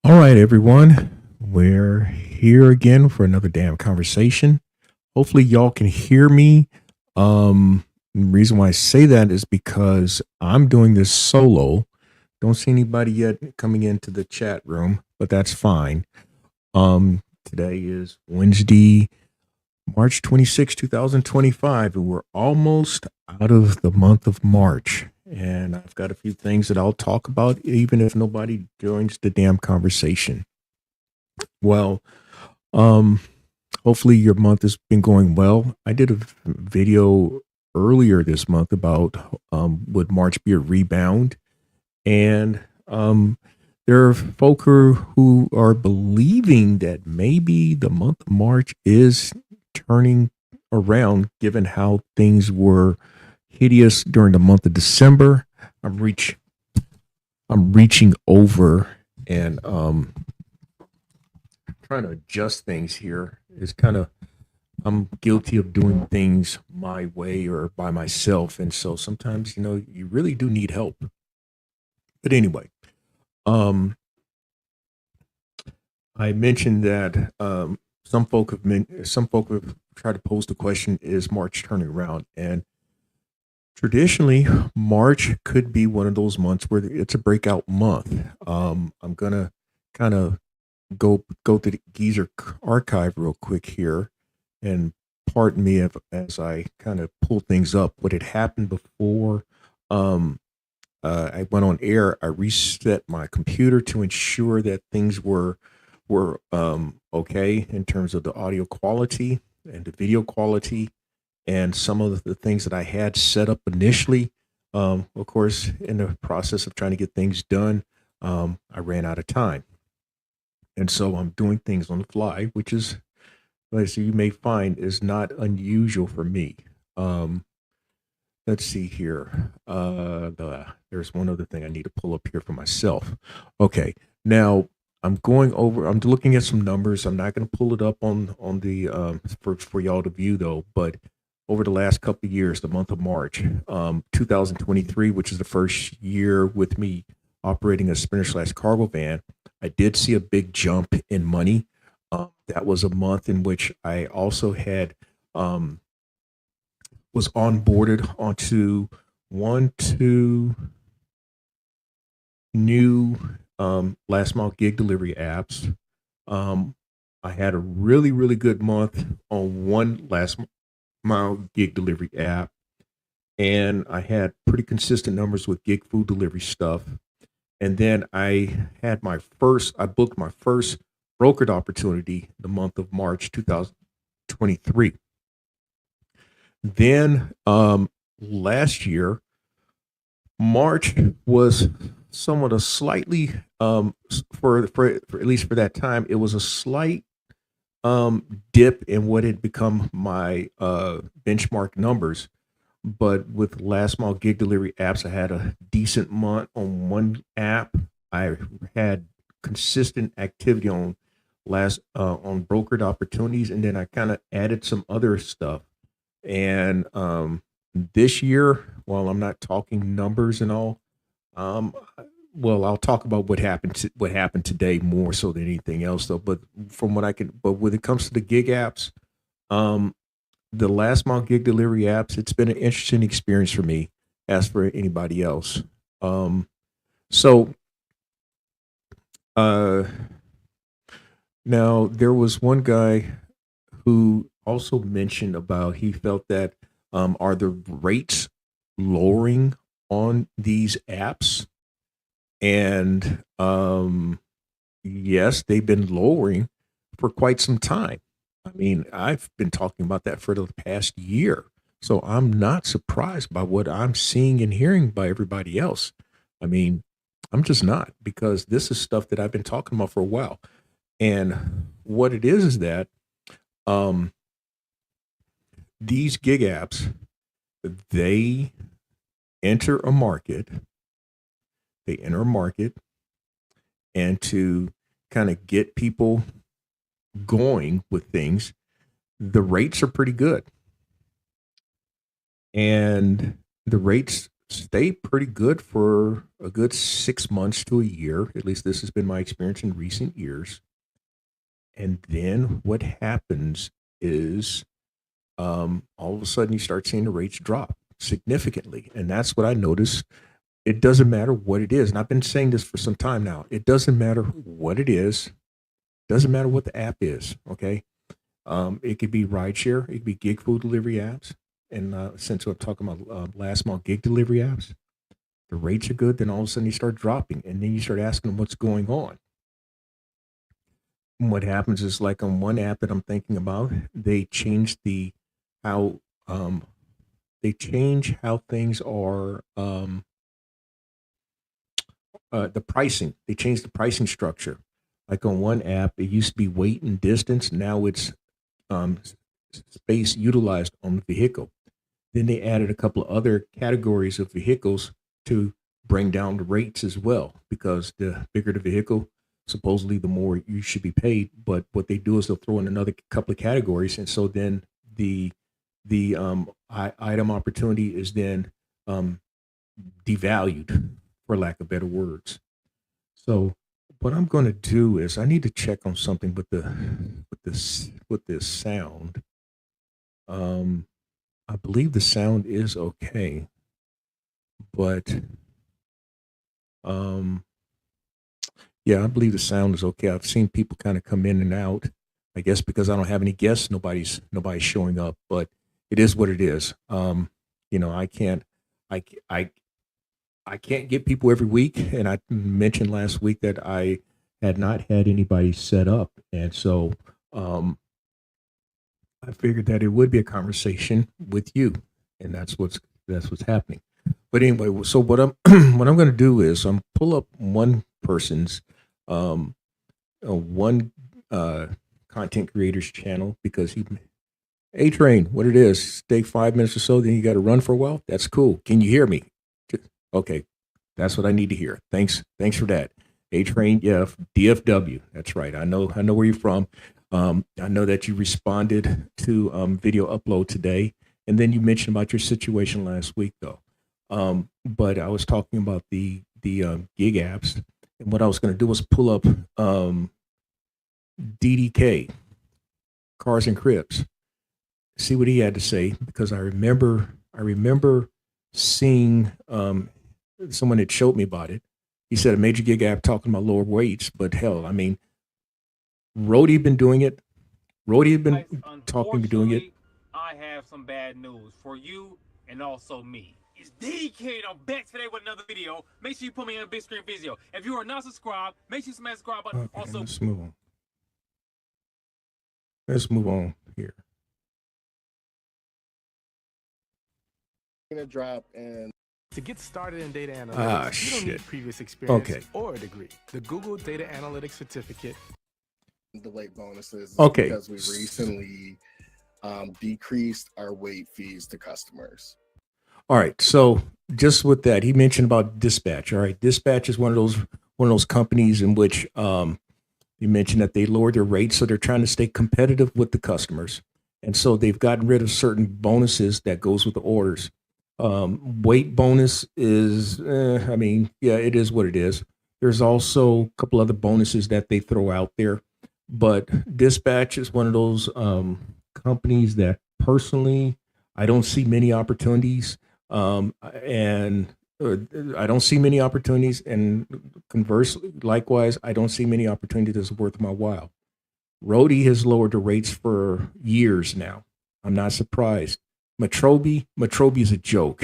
All right, everyone. We're here again for another damn conversation. Hopefully, y'all can hear me. The reason why I say that is because I'm doing this solo. Don't see anybody yet coming into the chat room, but that's fine. Today is Wednesday, March 26, 2025, and we're almost out of the month of March. And I've got a few things that I'll talk about, even if nobody joins the damn conversation. Well, um, hopefully your month has been going well. I did a video earlier this month about would March be a rebound, and there are folk who are believing that maybe the month of March is turning around, given how things were hideous during the month of December. I'm reach I'm reaching over and trying to adjust things here. It's kind of I'm guilty of doing things my way or by myself, and so sometimes you really do need help. But anyway, um, I mentioned that some folk have tried to pose the question: Is March turning around? And traditionally, March could be one of those months where it's a breakout month. I'm gonna kind of go to the Geezer archive real quick here, and pardon me if, as I kind of pull things up. What had happened before um, I went on air, I reset my computer to ensure that things were okay in terms of the audio quality and the video quality, and some of the things that I had set up initially. Of course, in the process of trying to get things done, I ran out of time, and so I'm doing things on the fly, which is, as you may find, is not unusual for me. Um, let's see here. There's one other thing I need to pull up here for myself. Okay, now I'm going over. I'm looking at some numbers. I'm not going to pull it up on the for y'all to view though. But over the last couple of years, the month of March, 2023, which is the first year with me operating a spinner/cargo van, I did see a big jump in money. That was a month in which I also had um, was onboarded onto two new last mile gig delivery apps. Um, I had a really good month on one last mile gig delivery app, and I had pretty consistent numbers with gig food delivery stuff. And then I booked my first brokered opportunity the month of March 2023. Then last year, March was somewhat a slightly for at least for that time, it was a slight dip in what had become my benchmark numbers. But with last mile gig delivery apps, I had a decent month on one app. I had consistent activity on brokered opportunities, and then I kind of added some other stuff. And this year, while I'm not talking numbers and all, um, well, I'll talk about what happened today more so than anything else, though. But but when it comes to the gig apps, um, the last mile gig delivery apps, it's been an interesting experience for me, as for anybody else. Um, so uh, now there was one guy who also mentioned about he felt that are the rates lowering on these apps, and yes, they've been lowering for quite some time. I mean, I've been talking about that for the past year. So I'm not surprised by what I'm seeing and hearing by everybody else. I mean, I'm just not, because this is stuff that I've been talking about for a while. And what it is that um, these gig apps, they enter a market, they enter a market, and to kind of get people going with things, the rates are pretty good. And the rates stay pretty good for a good 6 months to a year. At least this has been my experience in recent years. And then what happens is all of a sudden you start seeing the rates drop significantly. And that's what I noticed. It doesn't matter what it is. And I've been saying this for some time now. It doesn't matter what it is, doesn't matter what the app is. Okay. It could be rideshare, it could be gig food delivery apps. And since we're talking about last mile gig delivery apps, the rates are good. Then all of a sudden you start dropping. And then you start asking them what's going on. And what happens is like on one app that I'm thinking about, they changed how um, they change how things are the pricing. They changed the pricing structure. Like on one app, it used to be weight and distance. Now it's um, space utilized on the vehicle. Then they added a couple of other categories of vehicles to bring down the rates as well, because the bigger the vehicle, supposedly the more you should be paid. But what they do is they'll throw in another couple of categories, and so then the item opportunity is then um, devalued, for lack of better words. So what I'm going to do is I need to check on something with this sound. Um, I believe the sound is okay, but um, yeah, I believe the sound is okay. I've seen people kind of come in and out. I guess because I don't have any guests, nobody's showing up. But it is what it is. I can't I c- I can't get people every week, and I mentioned last week that I had not had anybody set up, and so um, I figured that it would be a conversation with you, and that's what's happening. But anyway, so what I'm what I'm going to do is I'm pull up one person's um, one uh, content creator's channel because he A Train, what it is, stay 5 minutes or so, then you got to run for a while. That's cool. Can you hear me? Okay, that's what I need to hear. Thanks for that. A Train, yeah, DFW. That's right. I know where you're from. I know that you responded to video upload today, and then you mentioned about your situation last week, though. But I was talking about the gig apps, and what I was going to do was pull up DDK, Cars and Cribs, see what he had to say, because I remember seeing someone had showed me about it. He said a major gig app talking about lower weights, but hell, I mean, Rody been doing it. Rody had been Guys, talking to doing it. unfortunately, I have some bad news for you and also me. It's DK. I'm back today with another video. Make sure you put me in a big screen video. If you are not subscribed, make sure you smash the subscribe button. Okay, Also, let's move on. Let's move on here. Gonna drop and To get started in data analytics, Ah, you don't need shit. previous experience Okay. or a degree. The Google Data Analytics Certificate the weight bonuses is Okay. because we recently decreased our weight fees to customers. All right. So just with that, he mentioned about Dispatch. All right, Dispatch is one of those companies in which you mentioned that they lowered their rates, so they're trying to stay competitive with the customers, and so they've gotten rid of certain bonuses that goes with the orders. Weight bonus is, I mean, yeah, it is what it is. There's also a couple other bonuses that they throw out there, but Dispatch is one of those companies that personally I don't see many opportunities, and I don't see many opportunities, and conversely, likewise, I don't see many opportunities that's worth my while. Rody has lowered the rates for years now. I'm not surprised. Matrobi is a joke.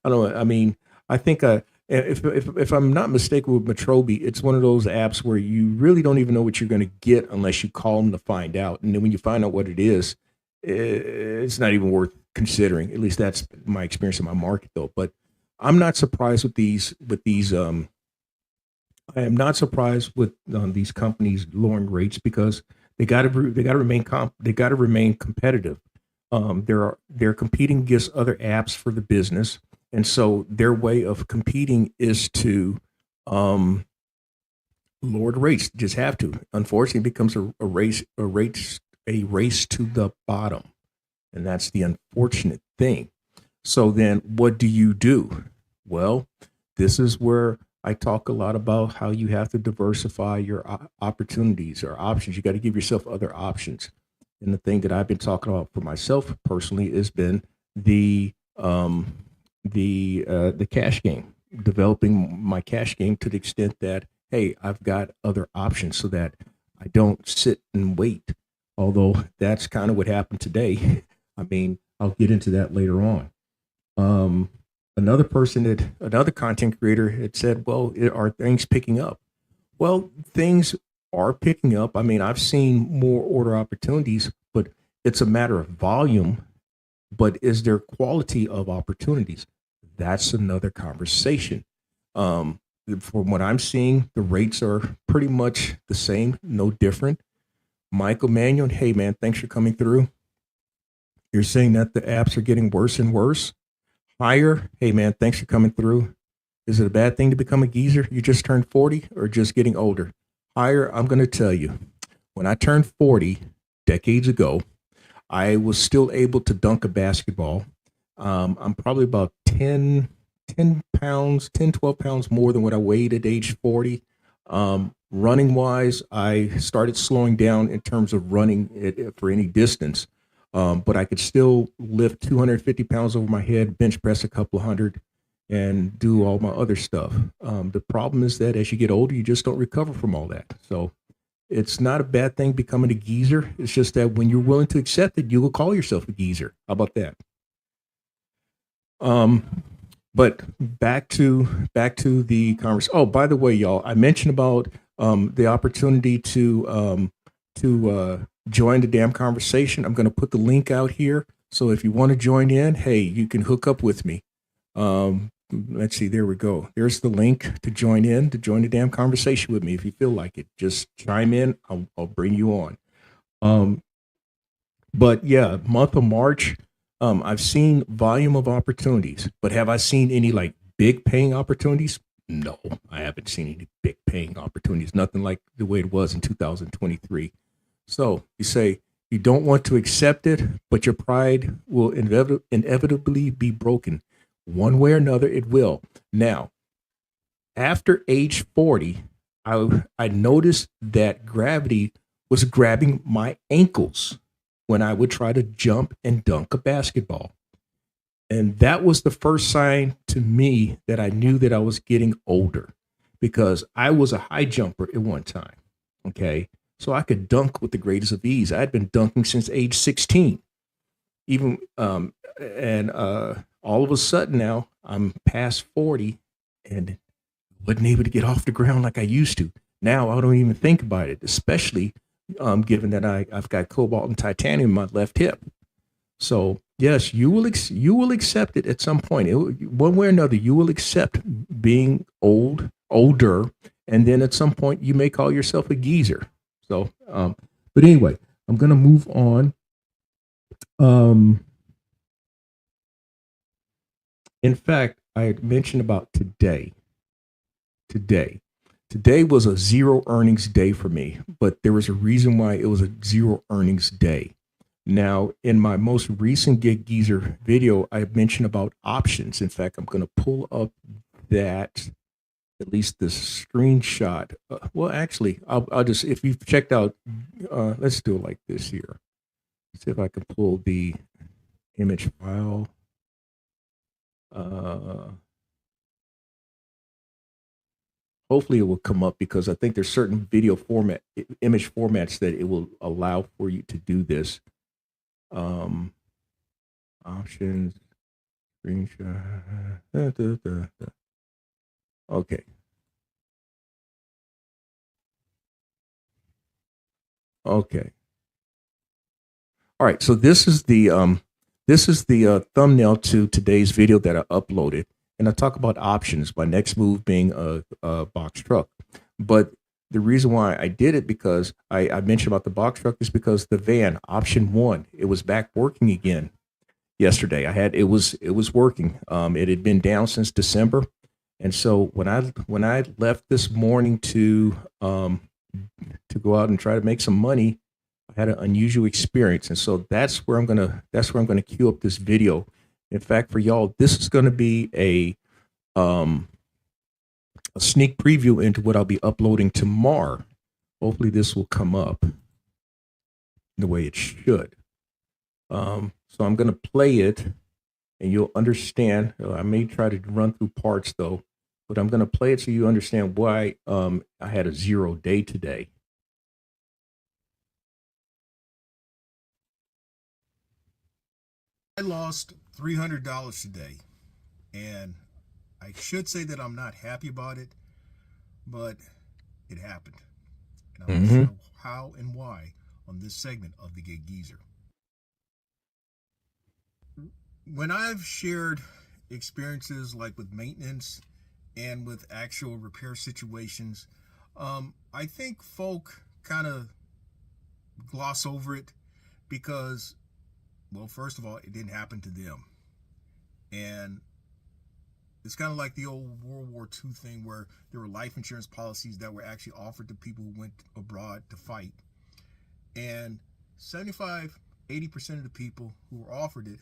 I don't. I mean, I think if I'm not mistaken with Matrobi, it's one of those apps where you really don't even know what you're going to get unless you call them to find out, and then when you find out what it is, it's not even worth considering. At least that's my experience in my market, though. But I'm not surprised with these. I am not surprised with these companies lowering rates because they got to remain competitive. They're competing against other apps for the business, and so their way of competing is to um, lower the rates. Just have to. Unfortunately, it becomes a race to the bottom, and that's the unfortunate thing. So then, what do you do? Well, this is where I talk a lot about how you have to diversify your opportunities or options. You got to give yourself other options. And the thing that I've been talking about for myself personally has been the the cash game, developing my cash game to the extent that hey, I've got other options so that I don't sit and wait. Although that's kind of what happened today. I mean, I'll get into that later on. Um, another content creator had said, "Well, are things picking up?" Well, things are picking up. I mean, I've seen more order opportunities, but it's a matter of volume. But is there quality of opportunities? That's another conversation. Um, from what I'm seeing, the rates are pretty much the same, no different. Michael Manuel, hey man, thanks for coming through. You're saying that the apps are getting worse and worse. Higher, hey man, thanks for coming through. Is it a bad thing to become a geezer? You just turned 40 or just getting older? Higher, I'm going to tell you, when I turned 40 decades ago, I was still able to dunk a basketball. I'm probably about 10 pounds, 10, 12 pounds more than what I weighed at age 40. Running wise, I started slowing down in terms of running for any distance. But I could still lift 250 pounds over my head, bench press a couple of hundred, and do all my other stuff. The problem is that as you get older, you just don't recover from all that. So it's not a bad thing becoming a geezer. It's just that when you're willing to accept it, you will call yourself a geezer. How about that? Um, but back to the conversation. Oh, by the way, y'all, I mentioned about the opportunity to join the damn conversation. I'm going to put the link out here. So if you want to join in, hey, you can hook up with me. Let's see. There we go. There's the link to join the damn conversation with me. If you feel like it, just chime in. I'll bring you on. Um, but yeah, month of March, I've seen volume of opportunities, but have I seen any like big paying opportunities? No, I haven't seen any big paying opportunities. Nothing like the way it was in 2023. So you say you don't want to accept it, but your pride will inevitably be broken. One way or another, it will. Now, after age 40, I noticed that gravity was grabbing my ankles when I would try to jump and dunk a basketball. And that was the first sign to me that I knew that I was getting older because I was a high jumper at one time. Okay. So I could dunk with the greatest of ease. I had been dunking since age 16. Even and all of a sudden now I'm past 40 and wasn't able to get off the ground like I used to. Now I don't even think about it, especially given that I've got cobalt and titanium in my left hip. So yes, you will accept it at some point. One way or another, you will accept being older, and then at some point you may call yourself a geezer. So, but anyway, I'm gonna move on. Um, in fact, I had mentioned about today. Today was a zero earnings day for me, but there was a reason why it was a zero earnings day. Now, in my most recent Get Geezer video, I mentioned about options. In fact, I'm going to pull up that, at least the screenshot. Well, actually, I'll just, if you've checked out, let's do it like this here. See if I can pull the image file. Hopefully it will come up because I think there's certain image formats that it will allow for you to do this. Options, screenshot. Okay. Okay. All right. So this is the thumbnail to today's video that I uploaded, and I talk about options. My next move being a box truck, but the reason why I did it because I mentioned about the box truck is because the van option one, it was back working again yesterday. It was working. It had been down since December, and so when I left this morning to go out and try to make some money, I had an unusual experience, and so that's where I'm gonna queue up this video. In fact, for y'all, this is gonna be a sneak preview into what I'll be uploading tomorrow. Hopefully this will come up the way it should. So I'm going to play it and you'll understand. I may try to run through parts though, but I'm going to play it so you understand why I had a 0 day today. I lost $300 today, and I should say that I'm not happy about it, but it happened. And I'm going to show how and why on this segment of the Gig Geezer. When I've shared experiences like with maintenance and with actual repair situations, I think folk kind of gloss over it because, well, first of all, it didn't happen to them. And it's kind of like the old World War II thing where there were life insurance policies that were actually offered to people who went abroad to fight. And 75, 80% of the people who were offered it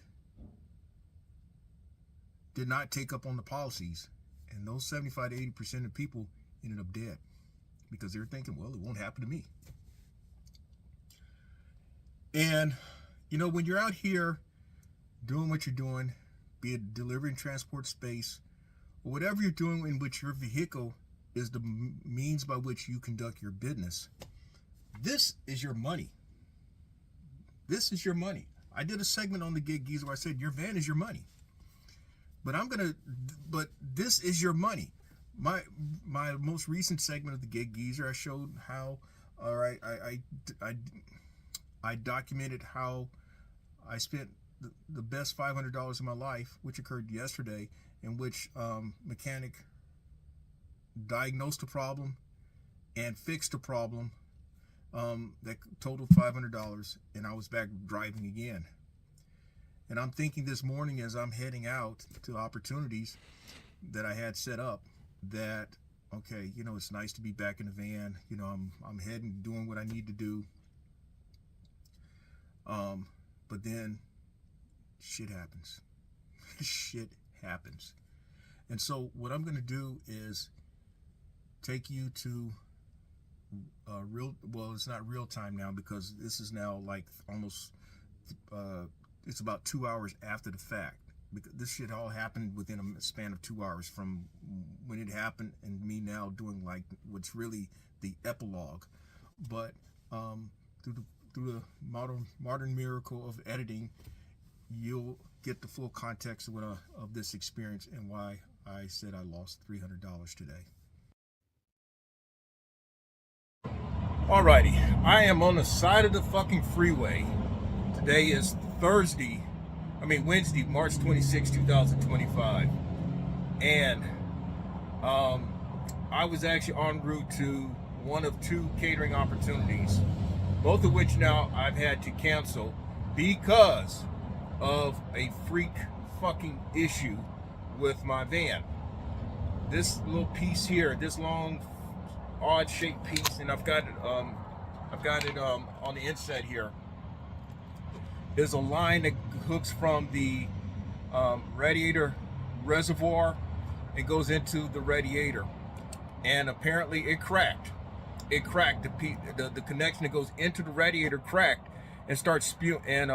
did not take up on the policies. And those 75 to 80% of people ended up dead because they're thinking, well, it won't happen to me. And, you know, when you're out here doing what you're doing, be it delivery and transport space, or whatever you're doing in which your vehicle is the means by which you conduct your business, this is your money. This is your money. I did a segment on the Gig Geezer where I said your van is your money. But this is your money. My most recent segment of the Gig Geezer, I showed how, all right, I documented how I spent the best $500 of my life, which occurred yesterday, in which mechanic diagnosed a problem and fixed a problem that totaled $500, and I was back driving again. And I'm thinking this morning as I'm heading out to opportunities that I had set up that, okay, you know, it's nice to be back in the van. You know, I'm heading, doing what I need to do. But then shit happens. Shit happens. And so what I'm going to do is take you to well, it's not real time now because this is now like almost, it's about 2 hours after the fact. Because this shit all happened within a span of 2 hours from when it happened and me now doing like what's really the epilogue. But through the modern miracle of editing, you'll get the full context of this experience and why I said I lost $300 today. Alrighty, I am on the side of the fucking freeway. Today is Wednesday, March 26, 2025. And I was actually en route to one of two catering opportunities, both of which now I've had to cancel because of a freak fucking issue with my van. This little piece here, this long odd shaped piece, and I've got it on the inside here, is a line that hooks from the radiator reservoir and goes into the radiator, and apparently it cracked. The connection that goes into the radiator cracked and starts spewing. And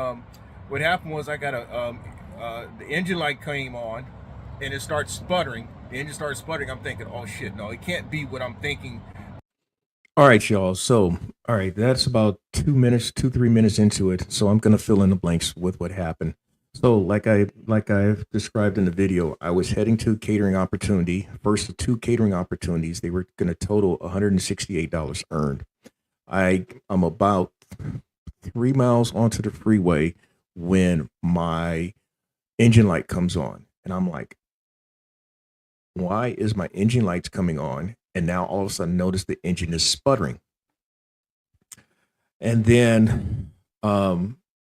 what happened was I got the engine light came on and it starts sputtering. The engine started sputtering. I'm thinking, oh shit, no, it can't be what I'm thinking. All right, y'all. So, all right, that's about 3 minutes into it. So I'm going to fill in the blanks with what happened. So like I've described in the video, I was heading to a catering opportunity, first of two catering opportunities. They were going to total $168 earned. I'm about 3 miles onto the freeway when my engine light comes on. And I'm like, why is my engine lights coming on? And now all of a sudden notice the engine is sputtering. And then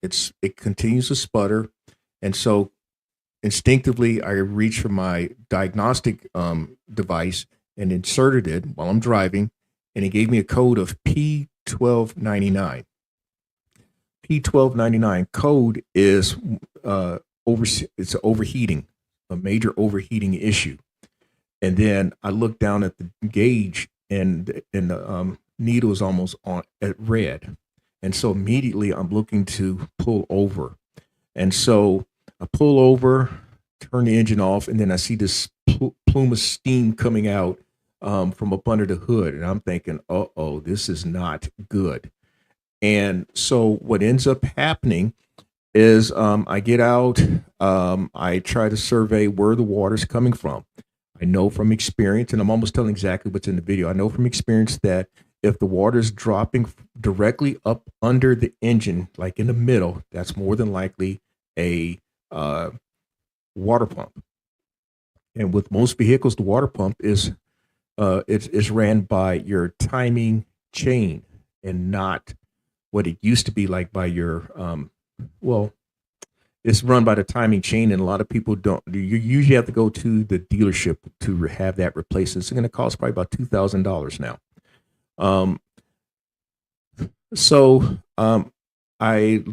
it continues to sputter. And so instinctively I reached for my diagnostic device and inserted it while I'm driving, and it gave me a code of P1299. P1299 code is it's overheating, a major overheating issue. And then I looked down at the gauge, and the needle is almost on at red. And so immediately I'm looking to pull over. And so I pull over, turn the engine off, and then I see this plume of steam coming out from up under the hood. And I'm thinking, oh, this is not good. And so what ends up happening is I get out, I try to survey where the water's coming from. I know from experience, and I'm almost telling exactly what's in the video. I know from experience that if the water is dropping directly up under the engine, like in the middle, that's more than likely a water pump. And with most vehicles, the water pump is it's ran by your timing chain and not what it used to be like by your it's run by the timing chain, and a lot of people don't. You usually have to go to the dealership to have that replaced. It's going to cost probably about $2,000 now. I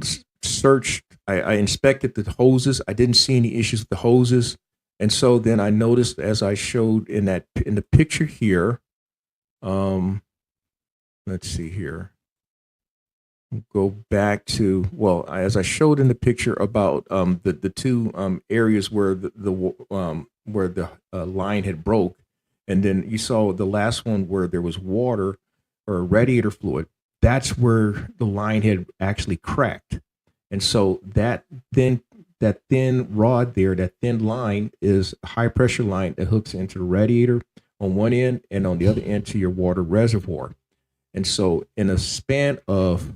searched, I inspected the hoses. I didn't see any issues with the hoses, and so then I noticed, as I showed in the picture here. Let's see here. Go back to, well, as I showed in the picture about the two areas where the line had broke, and then you saw the last one where there was water or radiator fluid. That's where the line had actually cracked, and so that thin rod there, that thin line, is a high pressure line that hooks into the radiator on one end, and on the other end to your water reservoir. And so in a span of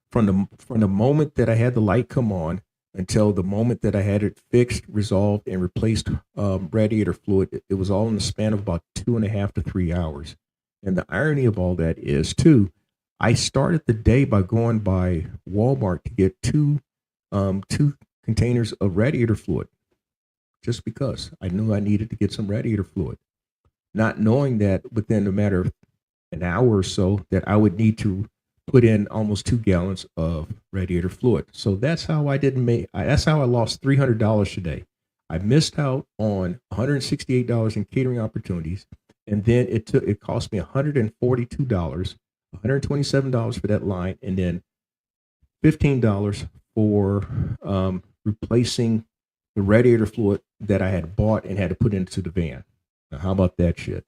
from the moment that I had the light come on until the moment that I had it fixed, resolved, and replaced radiator fluid, it was all in the span of about 2.5 to 3 hours. And the irony of all that is, too, I started the day by going by Walmart to get two containers of radiator fluid, just because I knew I needed to get some radiator fluid, not knowing that within a matter of an hour or so that I would need to put in almost 2 gallons of radiator fluid. So that's how that's how I lost $300 today. I missed out on $168 in catering opportunities, and then it cost me $142, $127 for that line, and then $15 for replacing the radiator fluid that I had bought and had to put into the van. Now, how about that shit?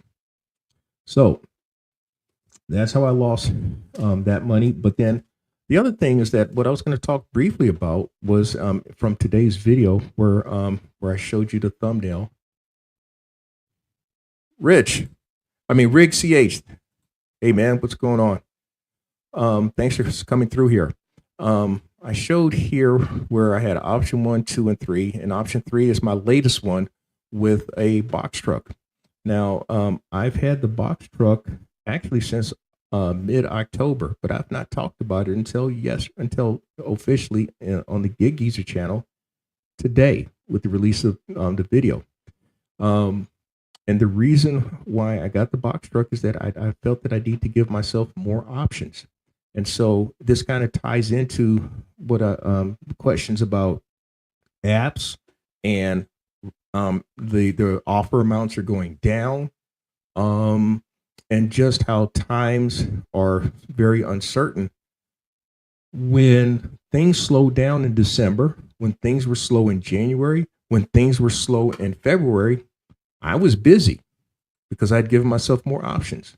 So that's how I lost that money. But then the other thing is that what I was going to talk briefly about was from today's video where I showed you the thumbnail. Rig CH. Hey man, what's going on? Thanks for coming through here. I showed here where I had option 1, 2, and 3, and option 3 is my latest one with a box truck. Now, I've had the box truck actually since mid-October, but I've not talked about it until officially on the Gig Geezer channel today with the release of the video. And the reason why I got the box truck is that I felt that I need to give myself more options. And so this kind of ties into what questions about apps and the offer amounts are going down, and just how times are very uncertain. When things slowed down in December, when things were slow in January, when things were slow in February, I was busy because I'd given myself more options.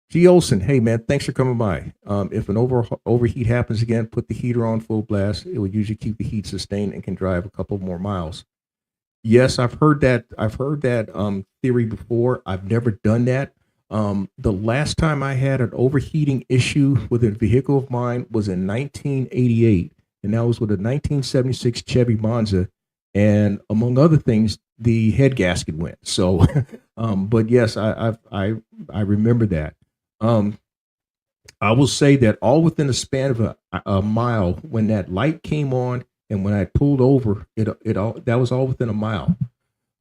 G. Olson, hey man, thanks for coming by. If an overheat happens again, put the heater on full blast. It would usually keep the heat sustained and can drive a couple more miles. Yes, I've heard that theory before. I've never done that. The last time I had an overheating issue with a vehicle of mine was in 1988, and that was with a 1976 Chevy Monza, and among other things, the head gasket went. So, but yes, I remember that. I will say that all within a span of a mile, when that light came on and when I pulled over, that was all within a mile.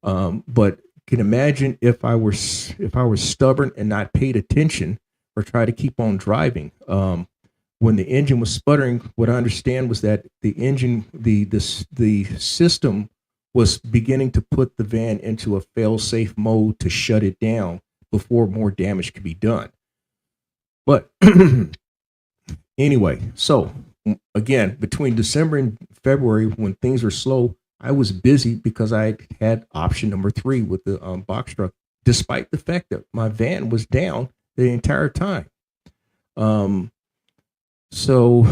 But can imagine if I were stubborn and not paid attention or tried to keep on driving. When the engine was sputtering, what I understand was that the engine, the system was beginning to put the van into a fail-safe mode to shut it down before more damage could be done. But anyway, so again, between December and February, when things were slow, I was busy because I had option number 3 with the box truck, despite the fact that my van was down the entire time. So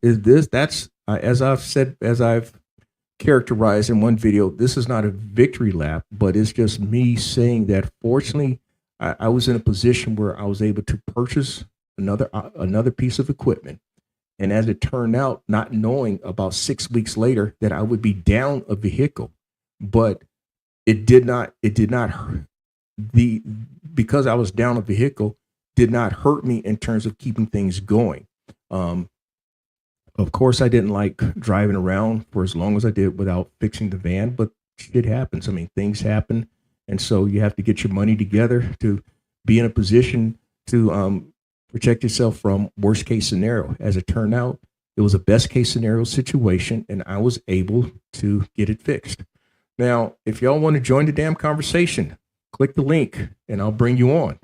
is this, that's, as I've characterized in one video, this is not a victory lap, but it's just me saying that fortunately I was in a position where I was able to purchase another piece of equipment. And as it turned out, not knowing about 6 weeks later that I would be down a vehicle, but it did not hurt because I was down a vehicle did not hurt me in terms of keeping things going. Of course, I didn't like driving around for as long as I did without fixing the van, but shit happens. I mean, things happen. And so you have to get your money together to be in a position to protect yourself from worst case scenario. As it turned out, it was a best case scenario situation, and I was able to get it fixed. Now, if y'all want to join the damn conversation, click the link and I'll bring you on.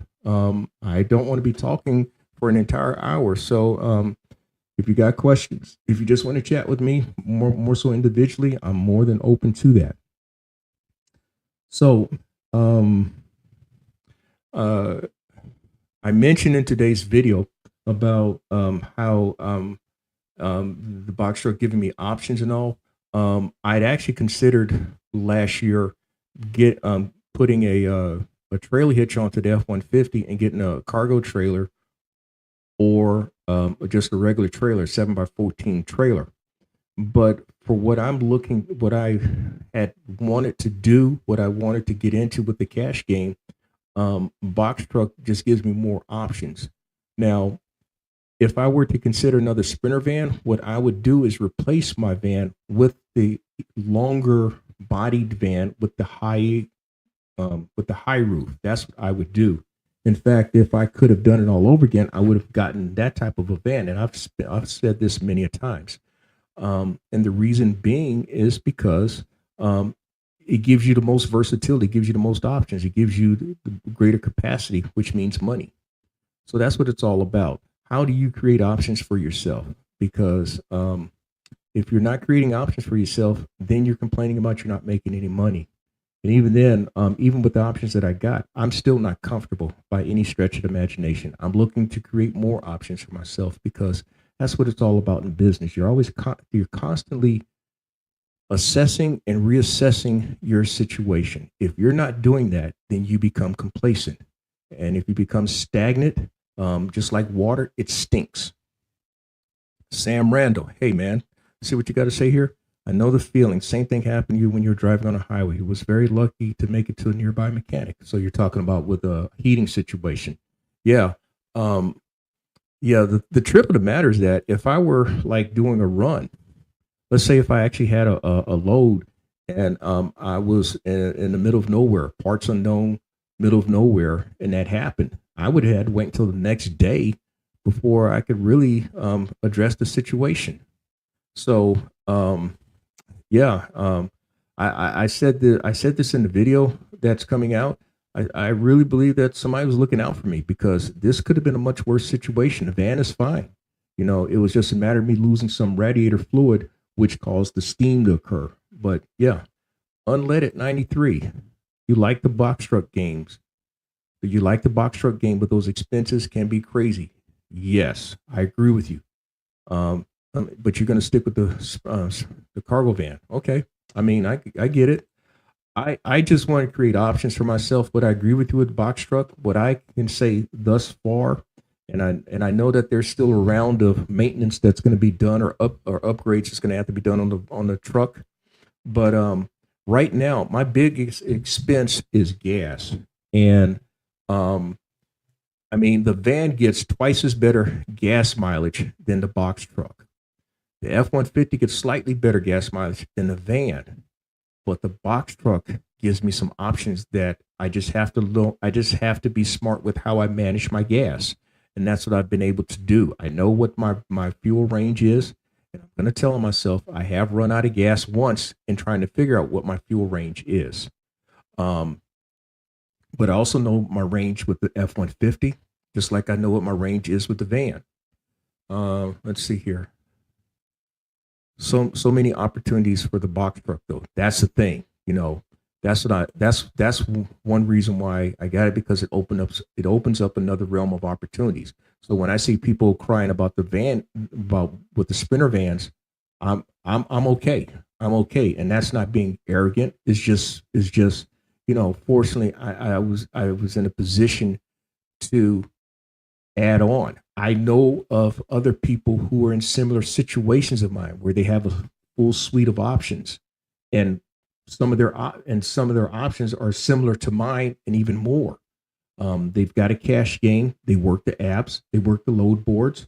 I don't want to be talking for an entire hour. So if you got questions, if you just want to chat with me more so individually, I'm more than open to that. So I mentioned in today's video about how the box truck giving me options and all. I'd actually considered last year putting a trailer hitch onto the F-150 and getting a cargo trailer or just a regular trailer, 7x14 trailer. But for what I had wanted to do, what I wanted to get into with the cash game, box truck just gives me more options. Now, if I were to consider another Sprinter van, what I would do is replace my van with the longer bodied van with the high roof. That's what I would do. In fact, if I could have done it all over again, I would have gotten that type of a van. And I've said this many a times. And the reason being is because it gives you the most versatility, it gives you the most options, it gives you the greater capacity, which means money. So that's what it's all about. How do you create options for yourself? Because if you're not creating options for yourself, then you're complaining about you're not making any money. And even then, even with the options that I got, I'm still not comfortable by any stretch of the imagination. I'm looking to create more options for myself because that's what it's all about in business. You're constantly assessing and reassessing your situation. If you're not doing that, then you become complacent. And if you become stagnant, just like water, it stinks. Sam Randall, hey man, see what you got to say here? I know the feeling. Same thing happened to you when you were driving on a highway. You was very lucky to make it to a nearby mechanic. So you're talking about with a heating situation. Yeah. The truth of the matter is that if I were like doing a run, let's say if I actually had a load and I was in the middle of nowhere, parts unknown, middle of nowhere, and that happened, I would have had to wait until the next day before I could really address the situation. So I said this in the video that's coming out. I really believe that somebody was looking out for me because this could have been a much worse situation. The van is fine. You know, it was just a matter of me losing some radiator fluid, which caused the steam to occur. But yeah, Unleaded 93. You like the box truck games. You like the box truck game, but those expenses can be crazy. Yes, I agree with you. But you're going to stick with the cargo van. Okay. I mean, I get it. I just want to create options for myself, but I agree with you with the box truck. What I can say thus far, and I know that there's still a round of maintenance that's going to be done or upgrades that's going to have to be done on the truck. But right now, my biggest expense is gas. And I mean, the van gets twice as better gas mileage than the box truck. The F-150 gets slightly better gas mileage than the van, but the box truck gives me some options that I just have to be smart with how I manage my gas. And that's what I've been able to do. I know what my fuel range is, And I'm going to tell myself I have run out of gas once in trying to figure out what my fuel range is. But I also know my range with the F-150, just like I know what my range is with the van. Let's see here. So many opportunities for the box truck, though. That's the thing, you know. That's one reason why I got it, because it opens up another realm of opportunities. So when I see people crying about the van, about with the Sprinter vans, I'm okay. I'm okay, and that's not being arrogant. It's just you know. Fortunately, I was in a position to add on. I know of other people who are in similar situations of mine where they have a full suite of options, and some of their options are similar to mine and even more. They've got a cash game. They work the apps. They work the load boards.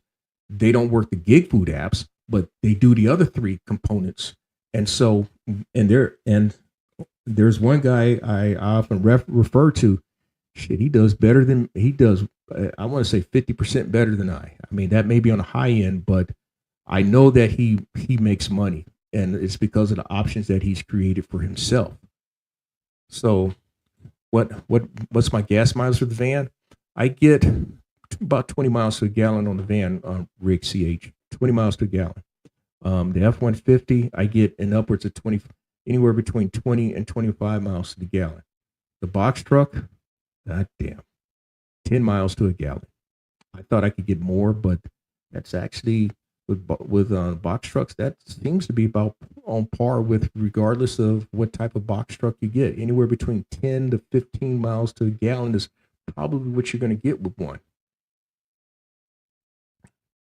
They don't work the gig food apps, but they do the other three components. And so, there's one guy I often refer to. Shit, he does better than he does. I want to say 50% better than I. I mean, that may be on the high end, but I know that he makes money, and it's because of the options that he's created for himself. So, what's my gas miles for the van? I get about 20 miles to a gallon on the van, rig CH. 20 miles to a gallon. The F-150, I get in upwards of 20, anywhere between 20 and 25 miles to the gallon. The box truck, goddamn, 10 miles to a gallon. I thought I could get more, but that's actually with box trucks, that seems to be about on par with, regardless of what type of box truck you get. Anywhere between 10 to 15 miles to a gallon is probably what you're going to get with one.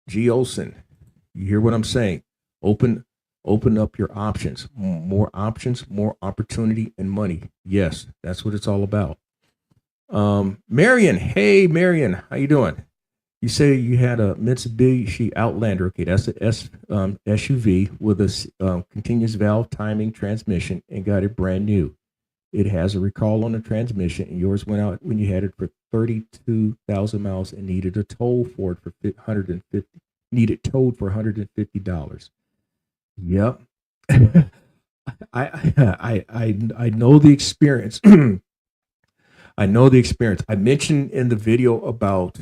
G. Olson, you hear what I'm saying? Open up your options. More options, more opportunity, and money. Yes, that's what it's all about. Marion, hey Marion, how you doing? You say you had a Mitsubishi Outlander. Okay, that's a SUV with a continuous valve timing transmission and got it brand new. It has a recall on the transmission, and yours went out when you had it for 32,000 miles and needed a tow for it for $150. Needed towed for $150. Yep. I know the experience. I know the experience. I mentioned in the video about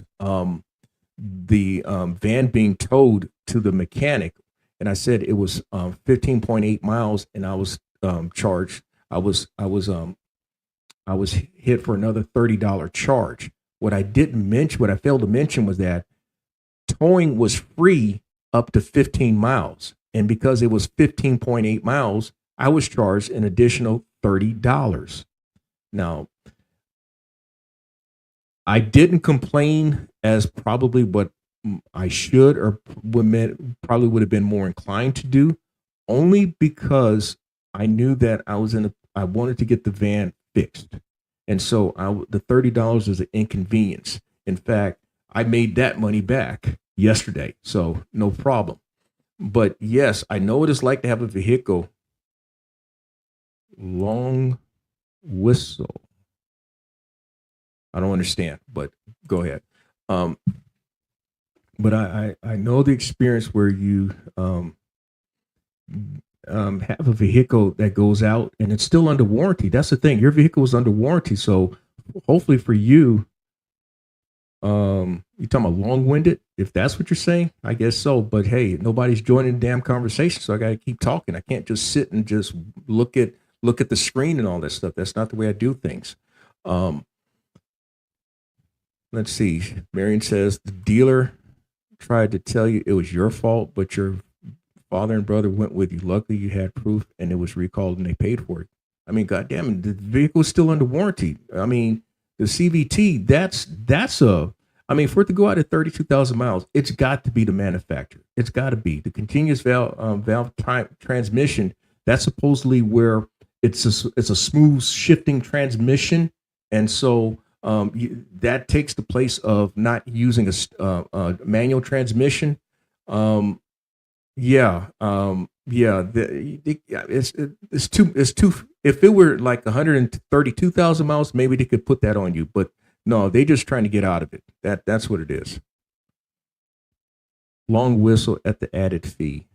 the van being towed to the mechanic, and I said it was 15.8 miles, and I was charged. I was hit for another $30 charge. What I failed to mention was that towing was free up to 15 miles, and because it was 15.8 miles, I was charged an additional $30. Now, I didn't complain as probably what I should, or probably would have been more inclined to do, only because I knew that I wanted to get the van fixed. And so the $30 was an inconvenience. In fact, I made that money back yesterday, so no problem. But yes, I know what it's like to have a vehicle. Long whistle. I don't understand, but go ahead. But I know the experience where you have a vehicle that goes out and it's still under warranty. That's the thing. Your vehicle is under warranty, so hopefully for you, you talking about long-winded? If that's what you're saying, I guess so. But hey, nobody's joining the damn conversation, so I got to keep talking. I can't just sit and just look at the screen and all that stuff. That's not the way I do things. Let's see. Marion says the dealer tried to tell you it was your fault, but your father and brother went with you. Luckily, you had proof, and it was recalled, and they paid for it. I mean, goddamn it, the vehicle is still under warranty. I mean, the CVT, for it to go out at 32,000 miles, it's got to be the manufacturer. It's got to be the continuous valve transmission. That's supposedly where it's a smooth shifting transmission, and so that takes the place of not using a manual transmission. It's too. If it were like 132,000 miles, maybe they could put that on you. But no, they just trying to get out of it. That's what it is. Long whistle at the added fee.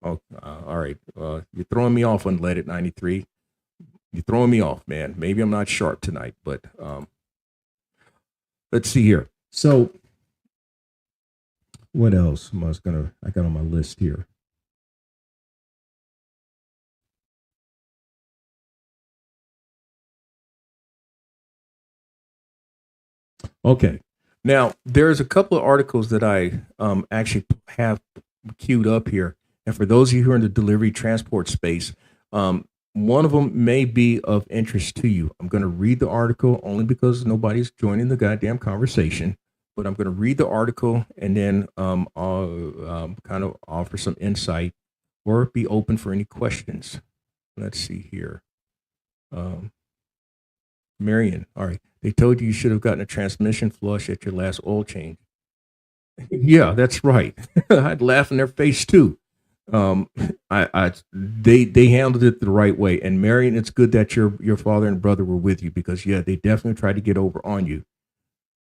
Oh, all right. You're throwing me off, Unleaded 93. You're throwing me off, man. Maybe I'm not sharp tonight, but let's see here. So, what else I got on my list here? Okay. Now, there's a couple of articles that I actually have queued up here. And for those of you who are in the delivery transport space, one of them may be of interest to you. I'm going to read the article only because nobody's joining the goddamn conversation. But I'm going to read the article and then I'll kind of offer some insight or be open for any questions. Let's see here. Marion, all right. They told you should have gotten a transmission flush at your last oil change. Yeah, that's right. I'd laugh in their face too. They handled it the right way. And Marion, it's good that your father and brother were with you because yeah, they definitely tried to get over on you.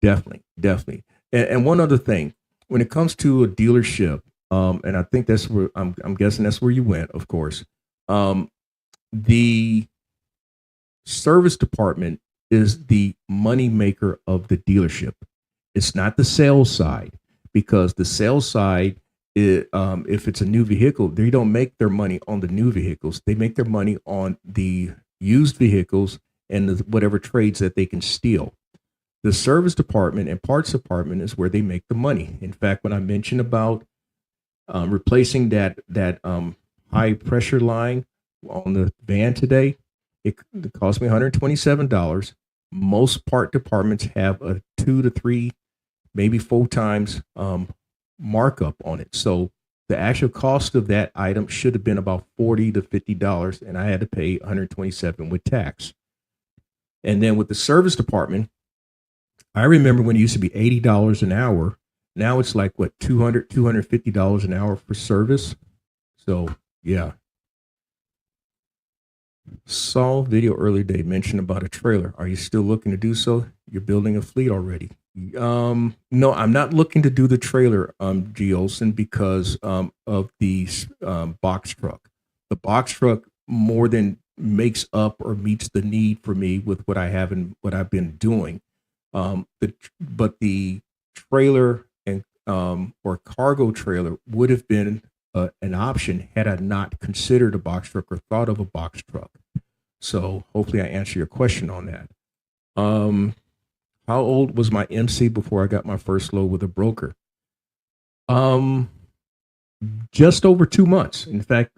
Definitely. And one other thing, when it comes to a dealership, and I think that's where I'm guessing that's where you went, of course. The service department is the money maker of the dealership. It's not the sales side, because the sales side, if it's a new vehicle, they don't make their money on the new vehicles. They make their money on the used vehicles and whatever trades that they can steal. The service department and parts department is where they make the money. In fact, when I mentioned about replacing that high pressure line on the van today, it cost me $127. Most part departments have a 2 to 3, maybe 4 times markup on it. So the actual cost of that item should have been about $40 to $50, and I had to pay $127 with tax. And then with the service department, I remember when it used to be $80 an hour. Now it's like what, $200, $250 an hour for service. So yeah. Saw video earlier today mentioned about a trailer. Are you still looking to do so? You're building a fleet already. No, I'm not looking to do the trailer, G. Olson, because of the box truck. The box truck more than makes up or meets the need for me with what I have and what I've been doing. But the trailer and or cargo trailer would have been an option had I not considered a box truck or thought of a box truck. So hopefully I answer your question on that. How old was my MC before I got my first load with a broker? Just over 2 months. In fact,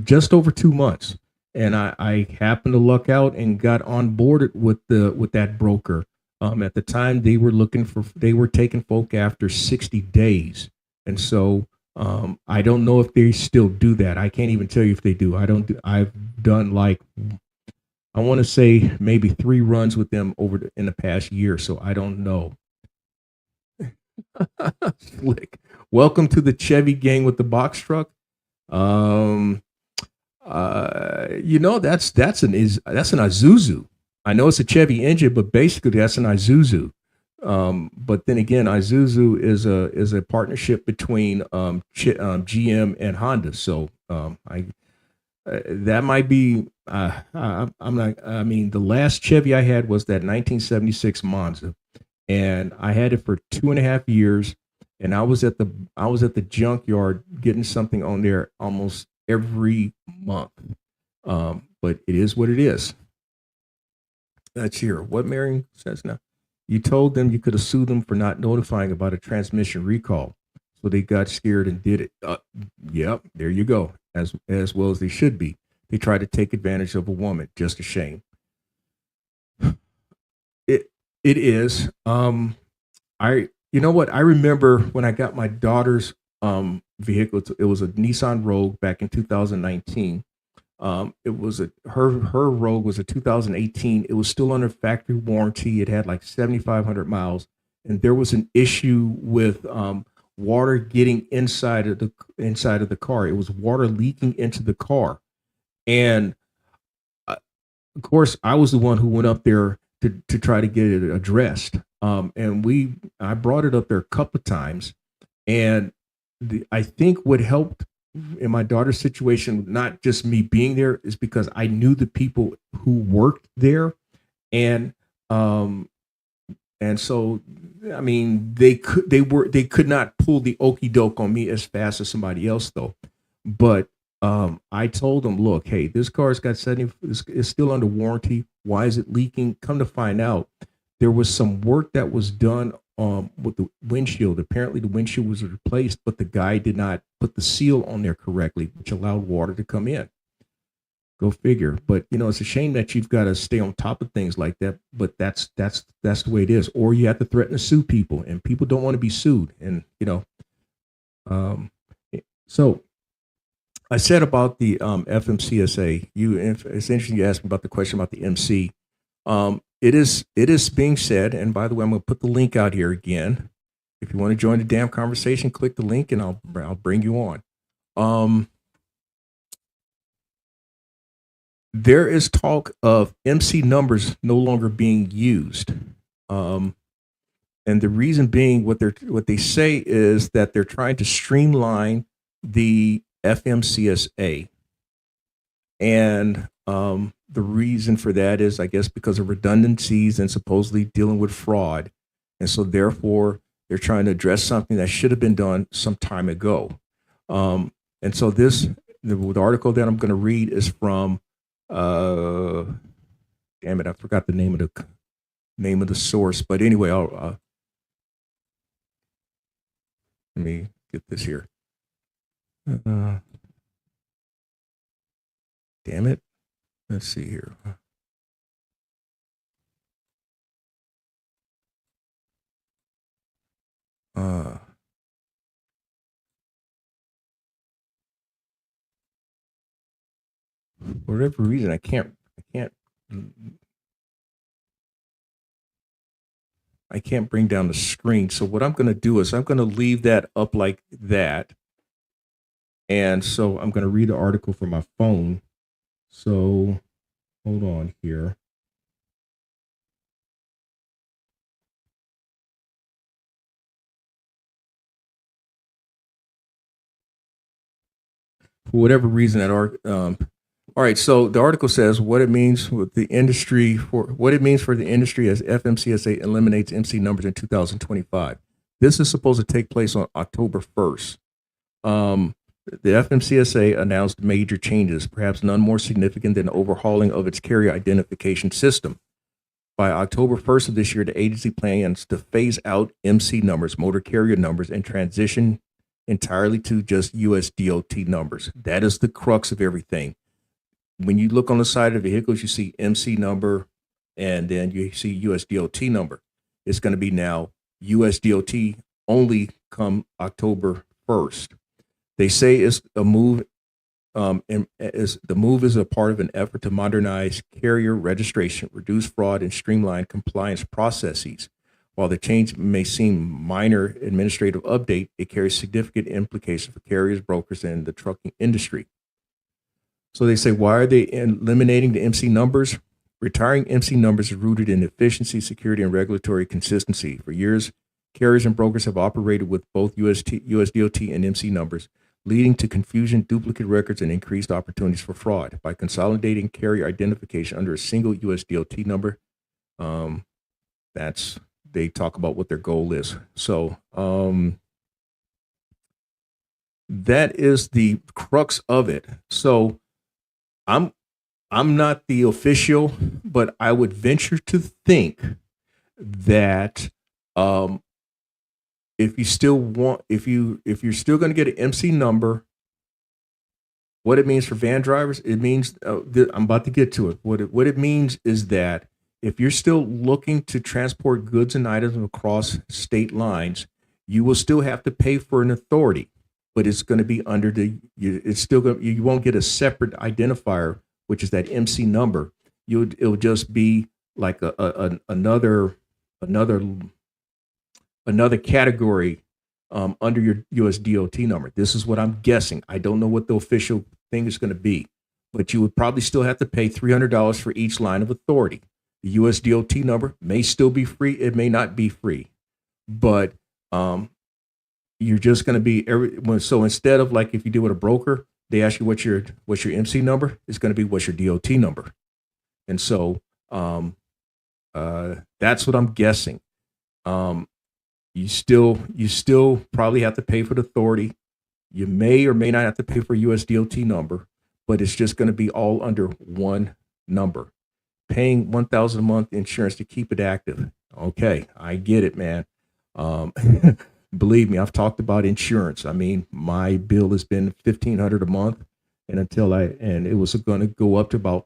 just over 2 months. And I happened to luck out and got on board with that broker. At the time they were taking folk after 60 days. And so I don't know if they still do that. I can't even tell you if they do. I've done like, I want to say maybe 3 runs with them in the past year. So I don't know. Slick. Welcome to the Chevy gang with the box truck. That's an Isuzu. I know it's a Chevy engine, but basically that's an Isuzu. But then again, Isuzu is a partnership between GM and Honda. So that might be. I'm not. I mean, the last Chevy I had was that 1976 Monza, and I had it for 2.5 years. And I was at the junkyard getting something on there almost every month. But it is what it is. Let's hear what Marion says now. You told them you could have sued them for not notifying about a transmission recall, so they got scared and did it. Yep, there you go. As well as they should be. They tried to take advantage of a woman. Just a shame. It is. You know what? I remember when I got my daughter's vehicle. It was a Nissan Rogue back in 2019. It was her Rogue was a 2018. It was still under factory warranty. It had like 7,500 miles, and there was an issue with water getting inside of the car. It was water leaking into the car, and of course, I was the one who went up there to try to get it addressed. And I brought it up there a couple of times, and I think what helped in my daughter's situation, not just me being there, is because I knew the people who worked there, and um, and so I mean they could not pull the okey doke on me as fast as somebody else though. But I told them, look, hey, this car's got 70, it's still under warranty. Why is it leaking? Come to find out, there was some work that was done with the windshield. Apparently, the windshield was replaced, but the guy did not put the seal on there correctly, which allowed water to come in. Go figure. But it's a shame that you've got to stay on top of things like that. But that's the way it is. Or you have to threaten to sue people, and people don't want to be sued. And um, so I said about the FMCSA. It's interesting you asked me about the question about the MC. It is being said, and by the way, I'm going to put the link out here again. If you want to join the damn conversation, click the link, and I'll bring you on. There is talk of MC numbers no longer being used, and the reason being, what they say is that they're trying to streamline the FMCSA, and the reason for that is, I guess, because of redundancies and supposedly dealing with fraud, and so therefore they're trying to address something that should have been done some time ago. And so the article that I'm going to read is from. Damn it, I forgot the name of the source. But anyway, I'll let me get this here. Damn it. Let's see here. For whatever reason, I can't bring down the screen. So what I'm going to do is I'm going to leave that up like that. And so I'm going to read the article from my phone. So hold on here. For whatever reason, all right, so the article says what it means for the industry as FMCSA eliminates MC numbers in 2025. This is supposed to take place on October 1st. The FMCSA announced major changes, perhaps none more significant than the overhauling of its carrier identification system. By October 1st of this year, the agency plans to phase out MC numbers, motor carrier numbers, and transition entirely to just USDOT numbers. That is the crux of everything. When you look on the side of vehicles, you see MC number, and then you see USDOT number. It's going to be now USDOT only come October 1st. They say it's a move, the move is a part of an effort to modernize carrier registration, reduce fraud, and streamline compliance processes. While the change may seem minor administrative update, it carries significant implications for carriers, brokers, and the trucking industry. So they say, why are they eliminating the MC numbers? Retiring MC numbers is rooted in efficiency, security, and regulatory consistency. For years, carriers and brokers have operated with both USDOT and MC numbers, leading to confusion, duplicate records, and increased opportunities for fraud. By consolidating carrier identification under a single USDOT number, they talk about what their goal is. So that is the crux of it. So I'm not the official, but I would venture to think that if you're still going to get an MC number, what it means for van drivers, it means I'm about to get to it. What it means is that if you're still looking to transport goods and items across state lines, you will still have to pay for an authority, but it's going to be under you won't get a separate identifier, which is that MC number. It'll just be like another category under your USDOT number. This is what I'm guessing. I don't know what the official thing is going to be, but you would probably still have to pay $300 for each line of authority. The USDOT number may still be free. It may not be free, but you're just going to be so instead of like if you deal with a broker, they ask you what's your MC number, it's going to be what's your DOT number. And so that's what I'm guessing. You still probably have to pay for the authority. You may or may not have to pay for a US DOT number, but it's just going to be all under one number. Paying $1,000 a month insurance to keep it active. Okay, I get it, man. Believe me, I've talked about insurance. I mean, my bill has been $1,500 a month, and it was going to go up to about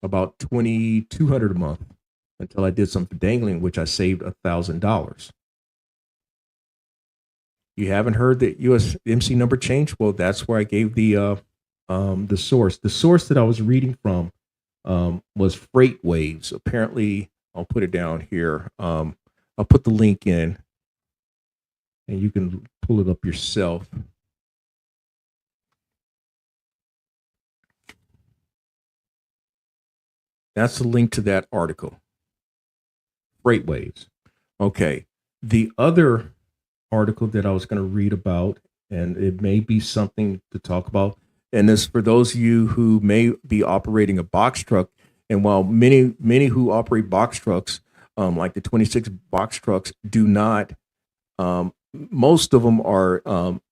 $2,200 a month until I did some dangling, which I saved $1,000. You haven't heard the US MC number change? Well, that's where I gave the source. The source that I was reading from was FreightWaves. Apparently, I'll put it down here. I'll put the link in, and you can pull it up yourself. That's the link to that article. FreightWaves. Okay. The other article that I was going to read about, and it may be something to talk about, and this for those of you who may be operating a box truck. And while many who operate box trucks, like the 26 box trucks, do not, most of them are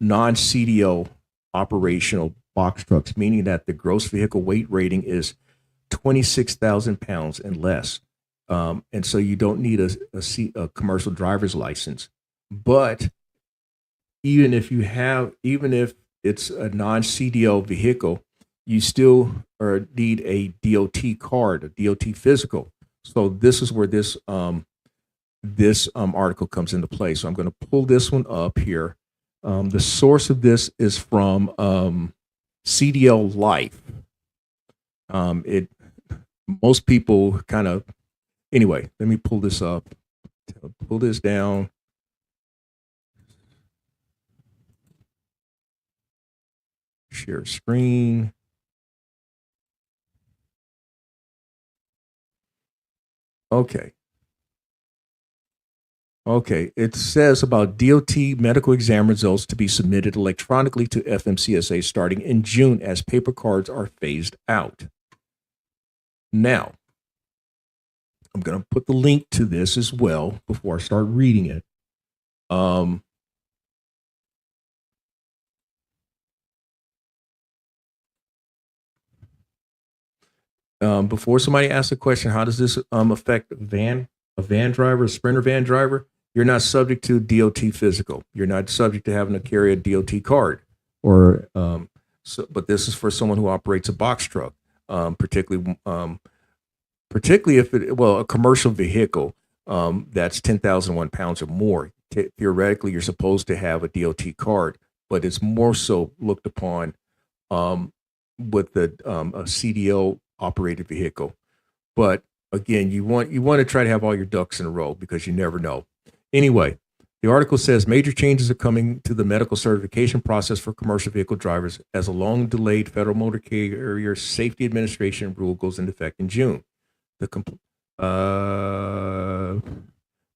non-CDL operational box trucks, meaning that the gross vehicle weight rating is 26,000 pounds and less. And so you don't need a commercial driver's license. But even if it's a non-CDL vehicle, you still need a DOT card, a DOT physical. So this is where this article comes into play. So I'm going to pull this one up here. The source of this is from CDL Life. Most people kind of, anyway, let me pull this up, pull this down. Share screen. Okay. It says about DOT medical exam results to be submitted electronically to FMCSA starting in June as paper cards are phased out. Now, I'm going to put the link to this as well before I start reading it. Before somebody asks a question, how does this affect a van driver, a Sprinter van driver? You're not subject to DOT physical. You're not subject to having to carry a DOT card, but this is for someone who operates a box truck, particularly if a commercial vehicle that's 10,001 pounds or more. Theoretically, you're supposed to have a DOT card, but it's more so looked upon with a CDL operated vehicle. But again, you want to try to have all your ducks in a row because you never know. Anyway, the article says major changes are coming to the medical certification process for commercial vehicle drivers as a long delayed Federal Motor Carrier Safety Administration rule goes into effect in June. The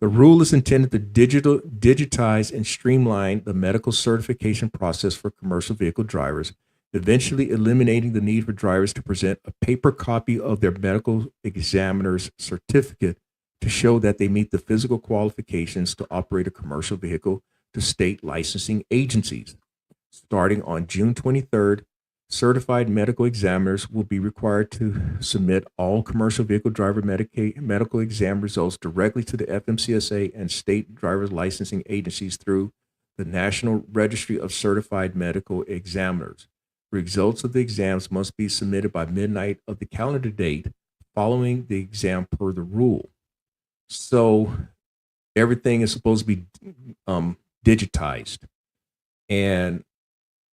rule is intended to digitize and streamline the medical certification process for commercial vehicle drivers, eventually eliminating the need for drivers to present a paper copy of their medical examiner's certificate to show that they meet the physical qualifications to operate a commercial vehicle to state licensing agencies. Starting on June 23rd, certified medical examiners will be required to submit all commercial vehicle driver medical exam results directly to the FMCSA and state driver's licensing agencies through the National Registry of Certified Medical Examiners. Results of the exams must be submitted by midnight of the calendar date following the exam per the rule. So everything is supposed to be digitized. And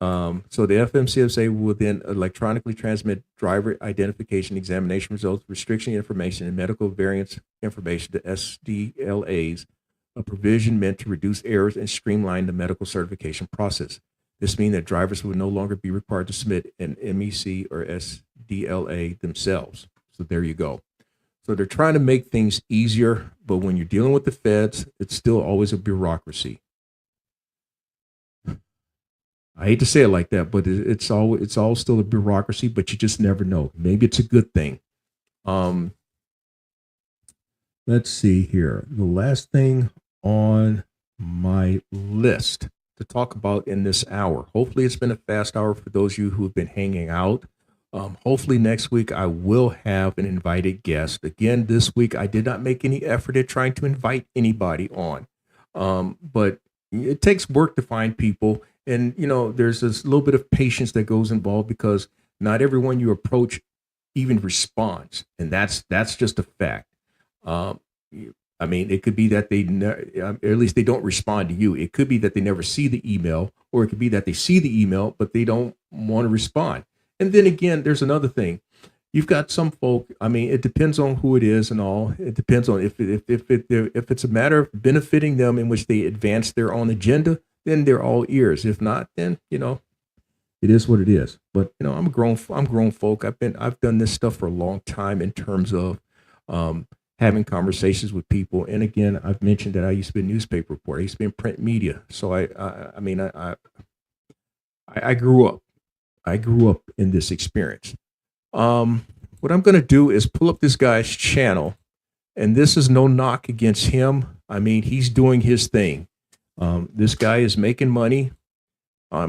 so the FMCSA will then electronically transmit driver identification examination results, restriction information, and medical variance information to SDLAs, a provision meant to reduce errors and streamline the medical certification process. This means that drivers will no longer be required to submit an MEC or SDLA themselves. So there you go. So they're trying to make things easier, but when you're dealing with the feds, it's still always a bureaucracy. I hate to say it like that, but it's all still a bureaucracy, but you just never know. Maybe it's a good thing. Um, let's see here. The last thing on my list to talk about in this hour. Hopefully it's been a fast hour for those of you who have been hanging out. Hopefully next week I will have an invited guest. Again, this week I did not make any effort at trying to invite anybody on. But it takes work to find people. And, there's this little bit of patience that goes involved because not everyone you approach even responds. And that's just a fact. I mean, it could be that or at least they don't respond to you. It could be that they never see the email, or it could be that they see the email, but they don't want to respond. And then again, there's another thing. You've got some folk. I mean, it depends on who it is and all. It depends on if it's a matter of benefiting them in which they advance their own agenda, then they're all ears. If not, then it is what it is. But I'm grown folk. I've done this stuff for a long time in terms of having conversations with people. And again, I've mentioned that I used to be a newspaper reporter. I used to be in print media. So I grew up. I grew up in this experience. What I'm going to do is pull up this guy's channel, and this is no knock against him. I mean, he's doing his thing. This guy is making money.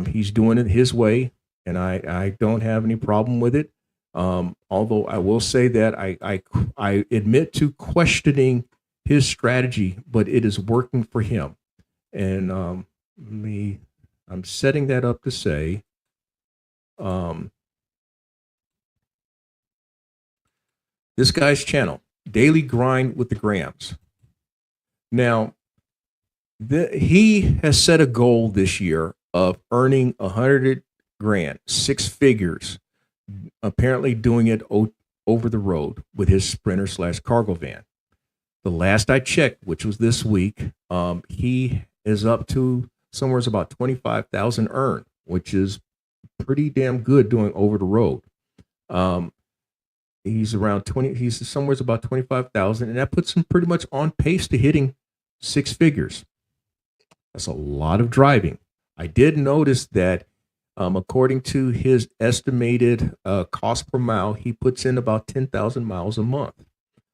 He's doing it his way, and I don't have any problem with it. Although I will say that I admit to questioning his strategy, but it is working for him. And I'm setting that up to say, this guy's channel, Daily Grind with the Grams. Now, he has set a goal this year of earning 100 grand, 6 figures, apparently doing it over the road with his Sprinter/cargo van. The last I checked, which was this week, he is up to somewhere about 25,000 earned, which is pretty damn good doing over the road. He's around 20. He's somewhere about 25,000, and that puts him pretty much on pace to hitting 6 figures. That's a lot of driving. I did notice that, according to his estimated cost per mile, he puts in about 10,000 miles a month.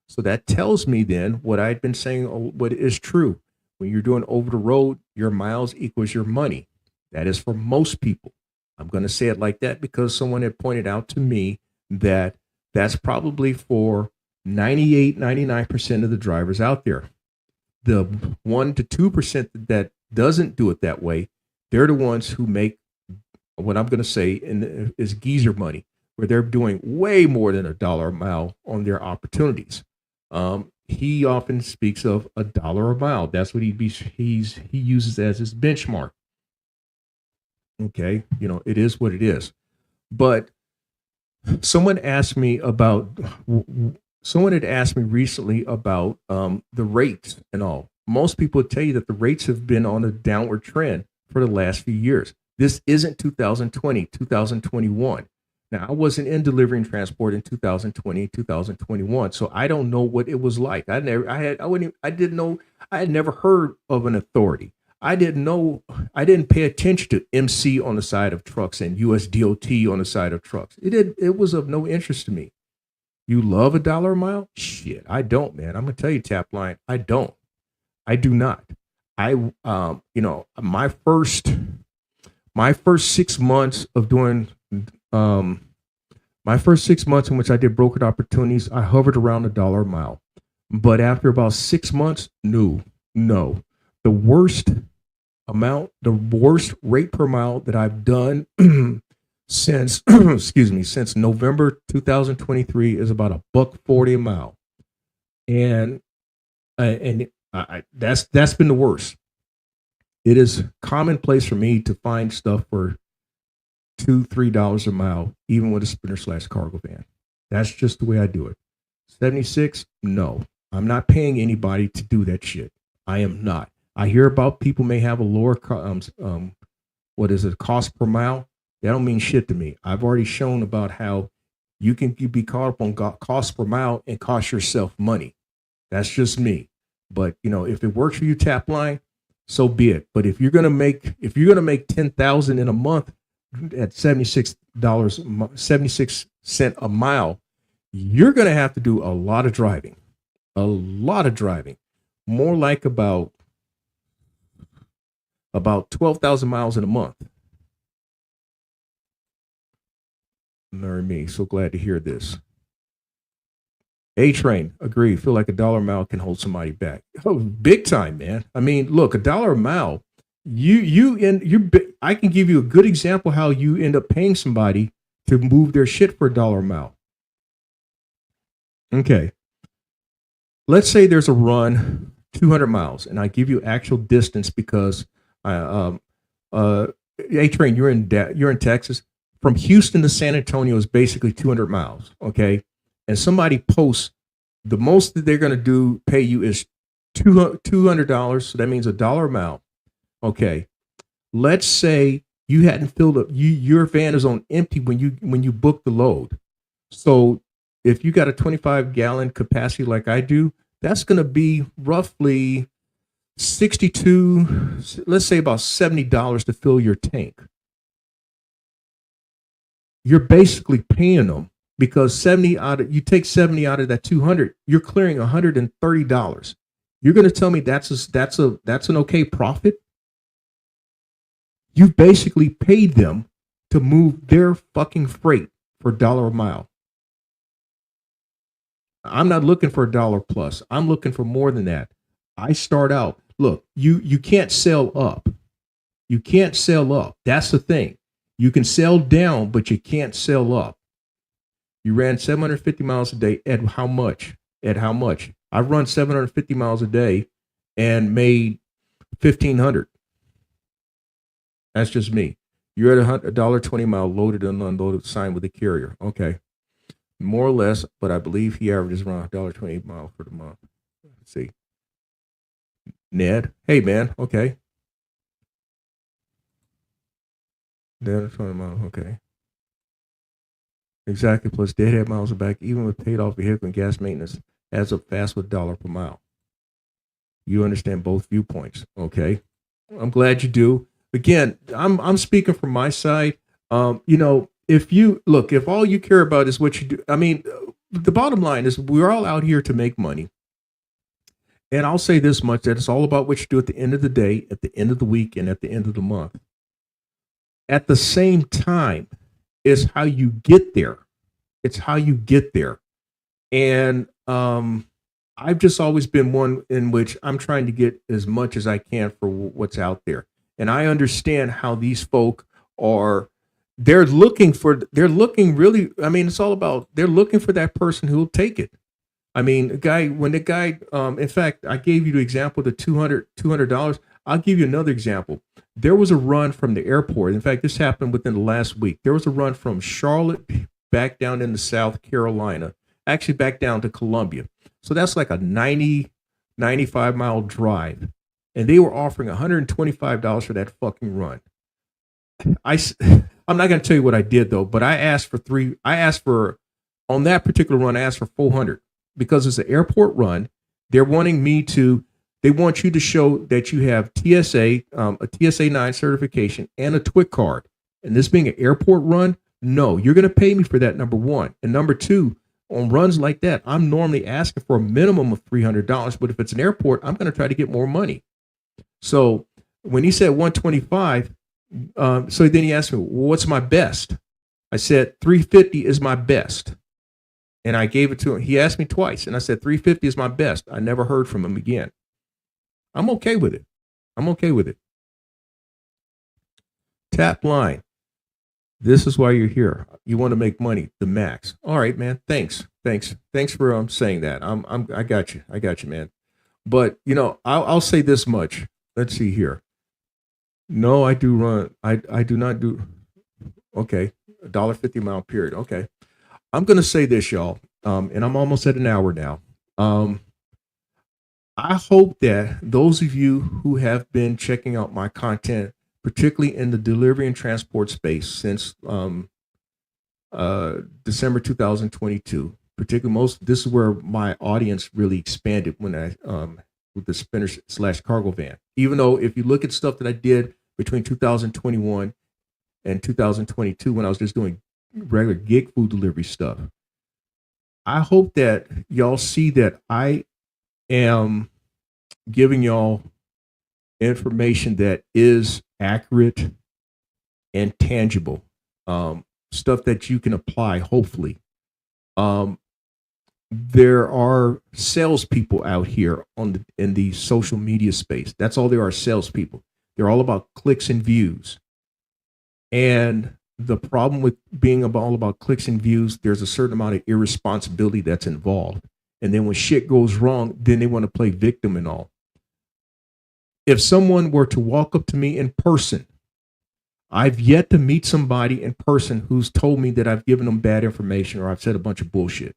So that tells me then what I'd been saying, what is true. When you're doing over the road, your miles equals your money. That is for most people. I'm going to say it like that because someone had pointed out to me that that's probably for 98, 99% of the drivers out there. The 1 to 2% that doesn't do it that way, they're the ones who make what I'm going to say is geezer money, where they're doing way more than $1 a mile on their opportunities. He often speaks of $1 a mile. That's what he uses as his benchmark. Okay, it is what it is. But someone had asked me recently about the rates and all. Most people would tell you that the rates have been on a downward trend for the last few years. This isn't 2020, 2021. Now, I wasn't in delivering transport in 2020, 2021, so I don't know what it was like. I had never heard of an authority. I didn't pay attention to MC on the side of trucks and USDOT on the side of trucks. It was of no interest to me. You love $1 a mile? Shit, I don't, man. I'm gonna tell you, Tapline, I don't. I do not. My first 6 months of doing, my first 6 months in which I did brokered opportunities, I hovered around $1 a mile. But after about 6 months, no. The worst rate per mile that I've done since November 2023 is about $1.40 a mile, and that's been the worst. It is commonplace for me to find stuff for $2-3 a mile, even with a Sprinter/cargo van. That's just the way I do it. 76, no, I'm not paying anybody to do that shit. I am not. I hear about people may have a lower cost per mile. That don't mean shit to me. I've already shown about how you can be caught up on cost per mile and cost yourself money. That's just me. But if it works for you, Tapline, so be it. But if you're gonna make 10,000 in a month at $76 a mile, you're gonna have to do a lot of driving, more like about 12,000 miles in a month. Nor me. So glad to hear this. A-Train, agree. Feel like $1 a mile can hold somebody back. Oh, big time, man. I mean, look, $1 a mile. I can give you a good example how you end up paying somebody to move their shit for $1 a mile. Okay. Let's say there's a run 200 miles, and I give you actual distance because A-Train, you're in Texas. From Houston to San Antonio is basically 200 miles, okay? And somebody posts, the most that they're going to pay you is $200, so that means $1 a mile, okay? Let's say you hadn't filled up, your van is on empty when you book the load. So if you got a 25-gallon capacity like I do, that's going to be roughly $62, let's say about $70 to fill your tank. You're basically paying them because you take 70 out of that 200, you're clearing $130. You're going to tell me that's an okay profit? You basically paid them to move their fucking freight for $1 a mile. I'm not looking for $1 plus. I'm looking for more than that. I start out, look, you can't sell up. You can't sell up. That's the thing. You can sell down, but you can't sell up. You ran 750 miles a day at how much? I run 750 miles a day and made 1,500. That's just me. You're at $1.20 mile loaded and unloaded, signed with the carrier. Okay. More or less, but I believe he averages around $1.20 mile for the month. Let's see. Ned, hey man, okay. $1.20 mile, okay. Exactly, plus deadhead miles are back, even with paid off vehicle and gas maintenance, adds up fast with $1 per mile. You understand both viewpoints, okay? I'm glad you do. Again, I'm speaking from my side. If all you care about is what you do, I mean, the bottom line is we're all out here to make money. And I'll say this much, that it's all about what you do at the end of the day, at the end of the week, and at the end of the month. At the same time, it's how you get there. It's how you get there. And I've just always been one in which I'm trying to get as much as I can for what's out there. And I understand how these folk are, they're looking really, I mean, it's all about, they're looking for that person who will take it. I mean, in fact, I gave you the example, the $200. I'll give you another example. There was a run from the airport. In fact, this happened within the last week. There was a run from Charlotte back down into South Carolina, actually back down to Columbia. So that's like a 95 mile drive. And they were offering $125 for that fucking run. I'm not going to tell you what I did though, but on that particular run, I asked for 400 because it's an airport run. They want you to show that you have TSA, a TSA 9 certification and a TWIC card. And this being an airport run, no, you're going to pay me for that, number one. And number two, on runs like that, I'm normally asking for a minimum of $300. But if it's an airport, I'm going to try to get more money. So when he said 125, so then he asked me, well, what's my best? I said 350 is my best. And I gave it to him. He asked me twice, and I said 350 is my best. I never heard from him again. I'm okay with it. Tap line. This is why you're here. You want to make money, the max. All right, man. Thanks for saying that. I got you, man. But I'll say this much. Let's see here. No, I do run. I do not do. Okay, $1.50 mile period. Okay, I'm gonna say this, y'all. And I'm almost at an hour now. I hope that those of you who have been checking out my content, particularly in the delivery and transport space since December 2022, particularly this is where my audience really expanded when I with the spinner / cargo van. Even though if you look at stuff that I did between 2021 and 2022, when I was just doing regular gig food delivery stuff, I hope that y'all see that I am giving y'all information that is accurate and tangible, stuff that you can apply, hopefully. There are salespeople out here in the social media space. That's all there are, salespeople. They're all about clicks and views. And the problem with being all about clicks and views, there's a certain amount of irresponsibility that's involved. And then when shit goes wrong, then they want to play victim and all. If someone were to walk up to me in person, I've yet to meet somebody in person who's told me that I've given them bad information or I've said a bunch of bullshit.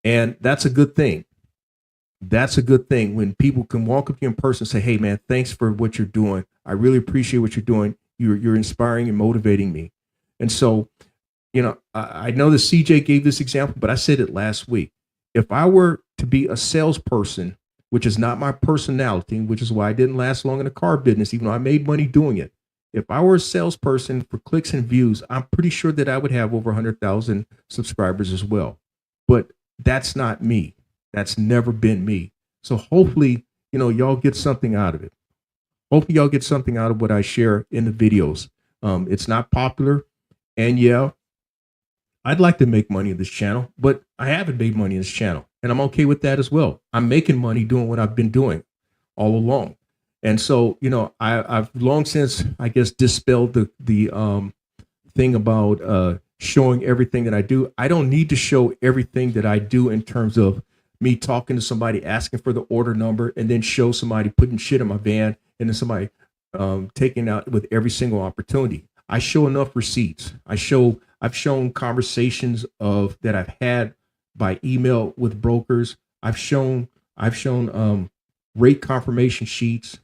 And that's a good thing. That's a good thing when people can walk up to you in person and say, hey, man, thanks for what you're doing. I really appreciate what you're doing. You're inspiring and motivating me. And so, you know, I know that CJ gave this example, but I said it last week. If I were to be a salesperson, which is not my personality, which is why I didn't last long in the car business, even though I made money doing it. If I were a salesperson for clicks and views, I'm pretty sure that I would have over 100,000 subscribers as well. But that's not me. That's never been me. So hopefully, you know, y'all get something out of it. Hopefully y'all get something out of what I share in the videos. It's not popular. And yeah, I'd like to make money in this channel, but I haven't made money in this channel. And I'm okay with that as well. I'm making money doing what I've been doing all along. And so, you know, I've long since, I guess, dispelled the thing about showing everything that I do. I don't need to show everything that I do in terms of me talking to somebody, asking for the order number, and then show somebody putting shit in my van, and then somebody taking out with every single opportunity. I show enough receipts. I've shown conversations that I've had by email with brokers. I've shown rate confirmation sheets.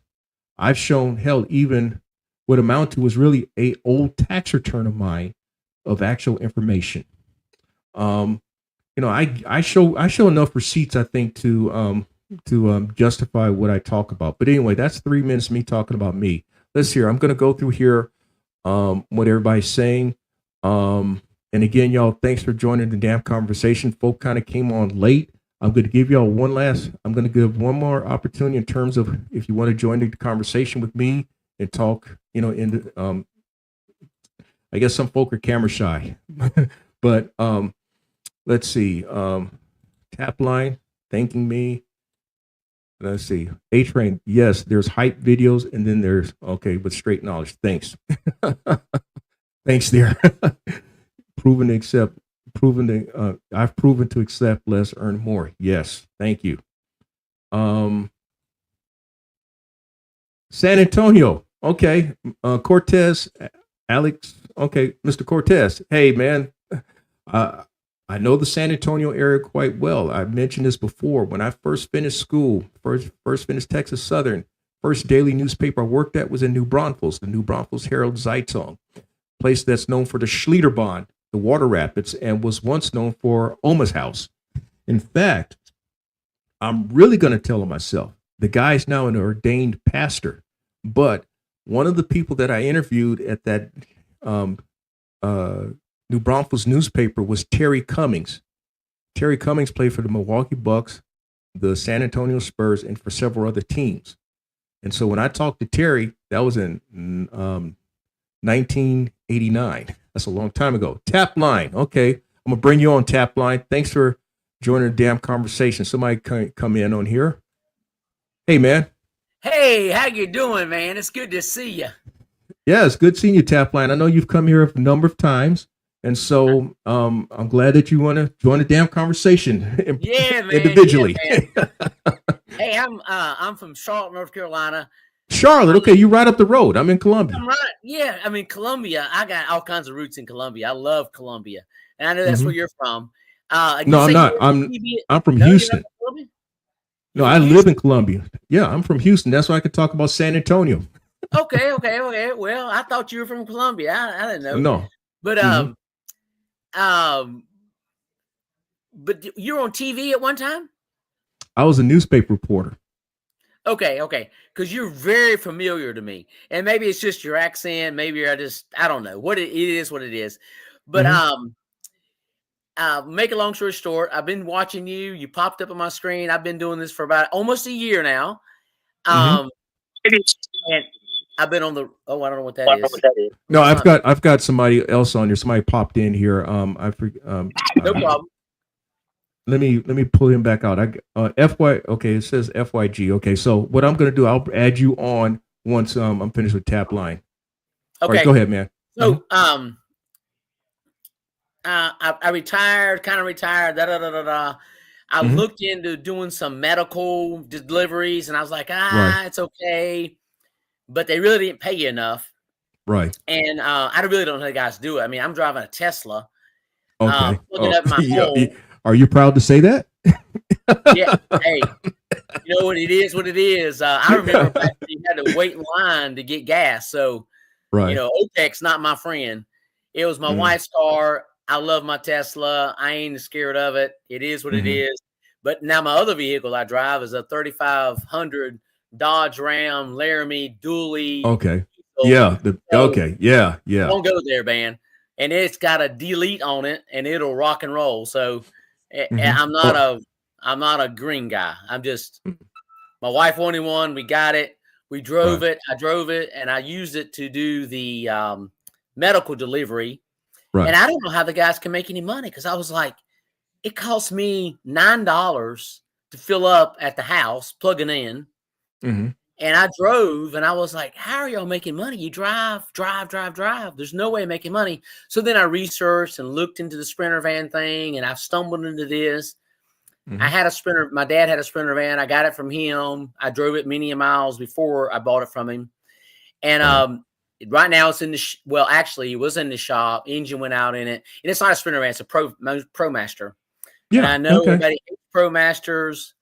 I've shown, hell, even what amount to was really a old tax return of mine of actual information. You know, I show enough receipts, I think, to justify what I talk about. But anyway, that's 3 minutes of me talking about me. Let's hear. I'm going to go through here what everybody's saying. And again, y'all, thanks for joining the damn conversation. Folk kind of came on late. I'm going to give y'all I'm going to give one more opportunity in terms of if you want to join the conversation with me and talk, you know, I guess some folk are camera shy, but let's see. Tap line, thanking me. Let's see. A-Train, yes, there's hype videos, and then there's, okay, with straight knowledge. Thanks. Thanks there. I've proven to accept less, earn more. Yes, thank you. San Antonio, okay. Cortez, Alex, okay. Mr. Cortez, hey, man. I know the San Antonio area quite well. I've mentioned this before. When I first finished school, first finished Texas Southern, first daily newspaper I worked at was in New Braunfels, the New Braunfels Herald Zeitung, place that's known for the Schlitterbahn, the water rapids, and was once known for Oma's House. In fact, I'm really going to tell him myself. The guy's now an ordained pastor, but one of the people that I interviewed at that New Braunfels newspaper was Terry Cummings. Terry Cummings played for the Milwaukee Bucks, the San Antonio Spurs, and for several other teams. And so when I talked to Terry, that was in 1989. That's a long time ago. Tap line. Okay, I'm going to bring you on, Tap line. Thanks for joining the damn conversation. Somebody come in on here. Hey, man. Hey, how you doing, man? It's good to see you. Yeah, it's good seeing you, Tap line. I know you've come here a number of times. And so I'm glad that you want to join the damn conversation. Yeah, man. Individually. Yeah, man. Hey, I'm from Charlotte, North Carolina. Charlotte, okay, you right up the road. I'm in Columbia. I'm right. Yeah, I mean Columbia. I got all kinds of roots in Columbia. I love Columbia, and I know that's where you're from. No, I'm not. I'm from Houston. No, I live in Columbia. Yeah, I'm from Houston. That's why I could talk about San Antonio. Okay. Well, I thought you were from Columbia. I didn't know. No, but but you're on TV at one time. I was a newspaper reporter. Okay, because you're very familiar to me, and maybe it's just your accent. Maybe I don't know what it is. What it is, but make a long story short, I've been watching you. You popped up on my screen. I've been doing this for about almost a year now. And I've been on the. Oh, I don't know what that is. No, I've got somebody else on here. Somebody popped in here. No problem. Let me pull him back out. FY. Okay, it says FYG. Okay, so what I'm gonna do, I'll add you on once I'm finished with Tap Line. Okay, all right, go ahead, man. So I retired, kind of retired. I looked into doing some medical deliveries, and I was like, it's okay, but they really didn't pay you enough, right? And I really don't know how the guys do it. I mean, I'm driving a Tesla. Okay. Looking up my home. Are you proud to say that? Yeah. Hey, you know what it is? What it is? I remember back when you had to wait in line to get gas. So, right. You know, OPEC's not my friend. It was my wife's car. I love my Tesla. I ain't scared of it. It is what it is. But now my other vehicle I drive is a 3500 Dodge Ram Laramie dually. Okay. Yeah. Yeah. Don't go there, man. And it's got a delete on it, and it'll rock and roll. So I'm not a green guy. I'm just, my wife wanted one. We got it. We drove it. I drove it, and I used it to do the medical delivery. Right. And I don't know how the guys can make any money, because I was like, it cost me $9 to fill up at the house, plugging in. And I drove, and I was like, how are y'all making money? You drive. There's no way of making money. So then I researched and looked into the Sprinter van thing, and I stumbled into this. I had a Sprinter. My dad had a Sprinter van. I got it from him. I drove it many miles before I bought it from him. And right now it's in the actually it was in the shop. Engine went out in it, and it's not a Sprinter van. It's a ProMaster. Yeah, and I know everybody hates ProMasters,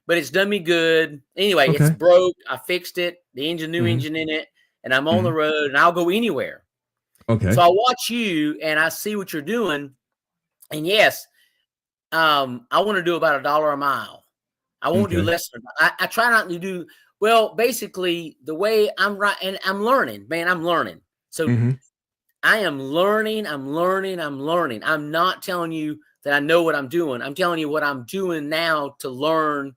but it's done me good. Anyway, it's broke. I fixed it. The new engine in it, and I'm on the road, and I'll go anywhere. Okay. So I watch you, and I see what you're doing, and yes, I want to do about $1 a mile. I won't do less than. I try not to do. Well, basically, the way I'm right, and I'm learning, man. I'm learning. So I am learning. I'm learning. I'm not telling you that I know what I'm doing. I'm telling you what I'm doing now to learn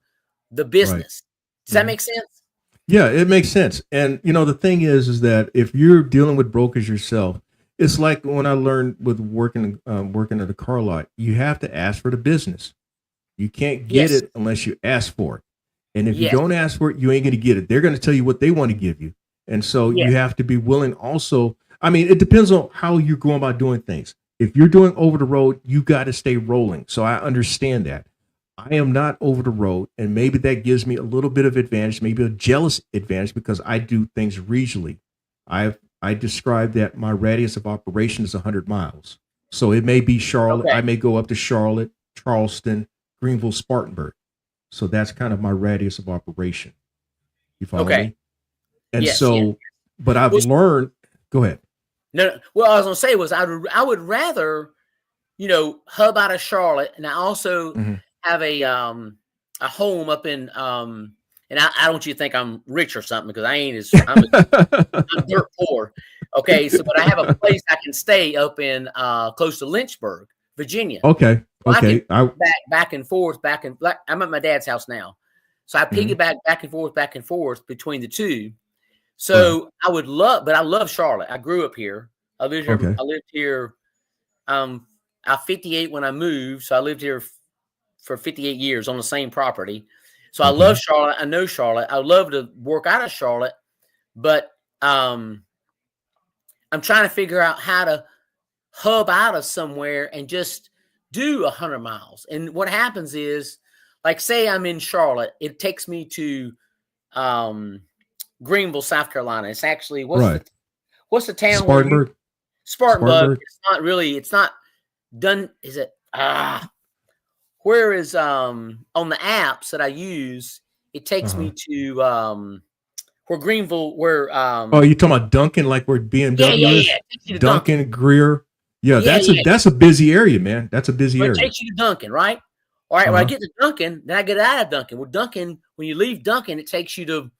the business. Does that make sense? Yeah, it makes sense. And you know, the thing is that if you're dealing with brokers yourself, it's like when I learned with working at a car lot, you have to ask for the business. You can't get it unless you ask for it. And if you don't ask for it, you ain't going to get it. They're going to tell you what they want to give you. And so you have to be willing also. I mean, it depends on how you're going about doing things. If you're doing over the road, you got to stay rolling. So I understand that. I am not over the road, and maybe that gives me a little bit of advantage, maybe a jealous advantage, because I do things regionally. I describe that my radius of operation is 100 miles. So it may be Charlotte. Okay. I may go up to Charlotte, Charleston, Greenville, Spartanburg. So that's kind of my radius of operation. You follow me? And but I've learned. Go ahead. No, what I was going to say was I would rather, hub out of Charlotte, and I also have a home up in and I don't want you to think I'm rich or something, because I ain't I'm dirt poor. Okay, so but I have a place I can stay up in close to Lynchburg, Virginia. Okay. Okay. Back and forth. I'm at my dad's house now. So I piggyback back and forth between the two. So I love Charlotte. I grew up here. I lived here. Okay. I lived here. I'm 58 when I moved. So I lived here for 58 years on the same property. So I love Charlotte. I know Charlotte. I would love to work out of Charlotte, but I'm trying to figure out how to hub out of somewhere and just do 100 miles. And what happens is, like, say I'm in Charlotte, it takes me to Greenville, South Carolina. It's actually what's the town? Spartanburg. Spartanburg. It's not done. Is it? Where is on the apps that I use, it takes me to where Greenville, where you're talking about Duncan, like where BMW is? Yeah. Duncan, Greer. Yeah, that's a busy area, man. That's a busy area. It takes you to Duncan, right? All right, when I Uh-huh. get to Duncan, then I get out of Duncan. Well, Duncan, when you leave Duncan, it takes you to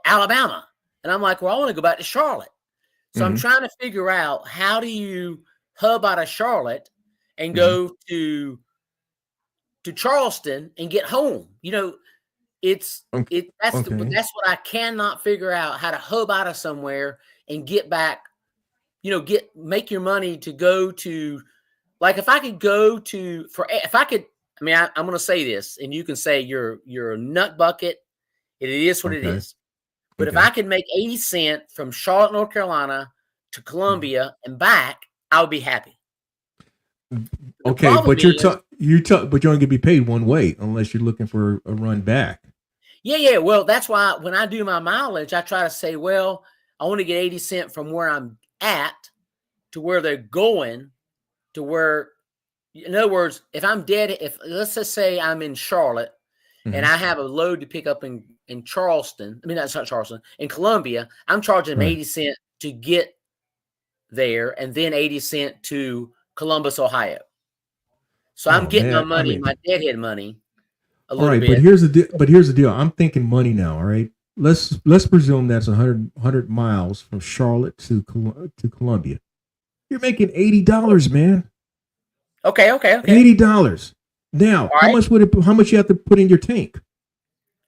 Alabama. And I'm like, well, I want to go back to Charlotte. So I'm Mhm. trying to figure out, how do you hub out of Charlotte and go to Charleston and get home? You know, that's Okay. that's what I cannot figure out, how to hub out of somewhere and get back, make your money to go to, like, if I could go to, if I could, I mean, I'm going to say this, and you can say you're a nut bucket. It is what it Okay. is. But if Okay. I could make 80 cents from Charlotte, North Carolina to Columbia and back, I would be happy. Okay, problem but is- but you're only gonna be paid one way unless you're looking for a run back. Yeah. Well, that's why when I do my mileage, I try to say, well, I want to get 80 cents from where I'm at to where they're going, to where, in other words, if I'm dead, let's just say I'm in Charlotte and Mhm. I have a load to pick up in Charleston. I mean, that's not Charleston, in Columbia. I'm charging them Right. 80 cents to get there, and then 80 cents to Columbus, Ohio. So I'm Oh, getting my man, I money, mean- my deadhead money, a All little right, bit. but here's the deal. I'm thinking money now. All right, let's presume that's 100 miles from Charlotte to Columbia. You're making $80, man. Okay. $80. Now, All right. how much you have to put in your tank?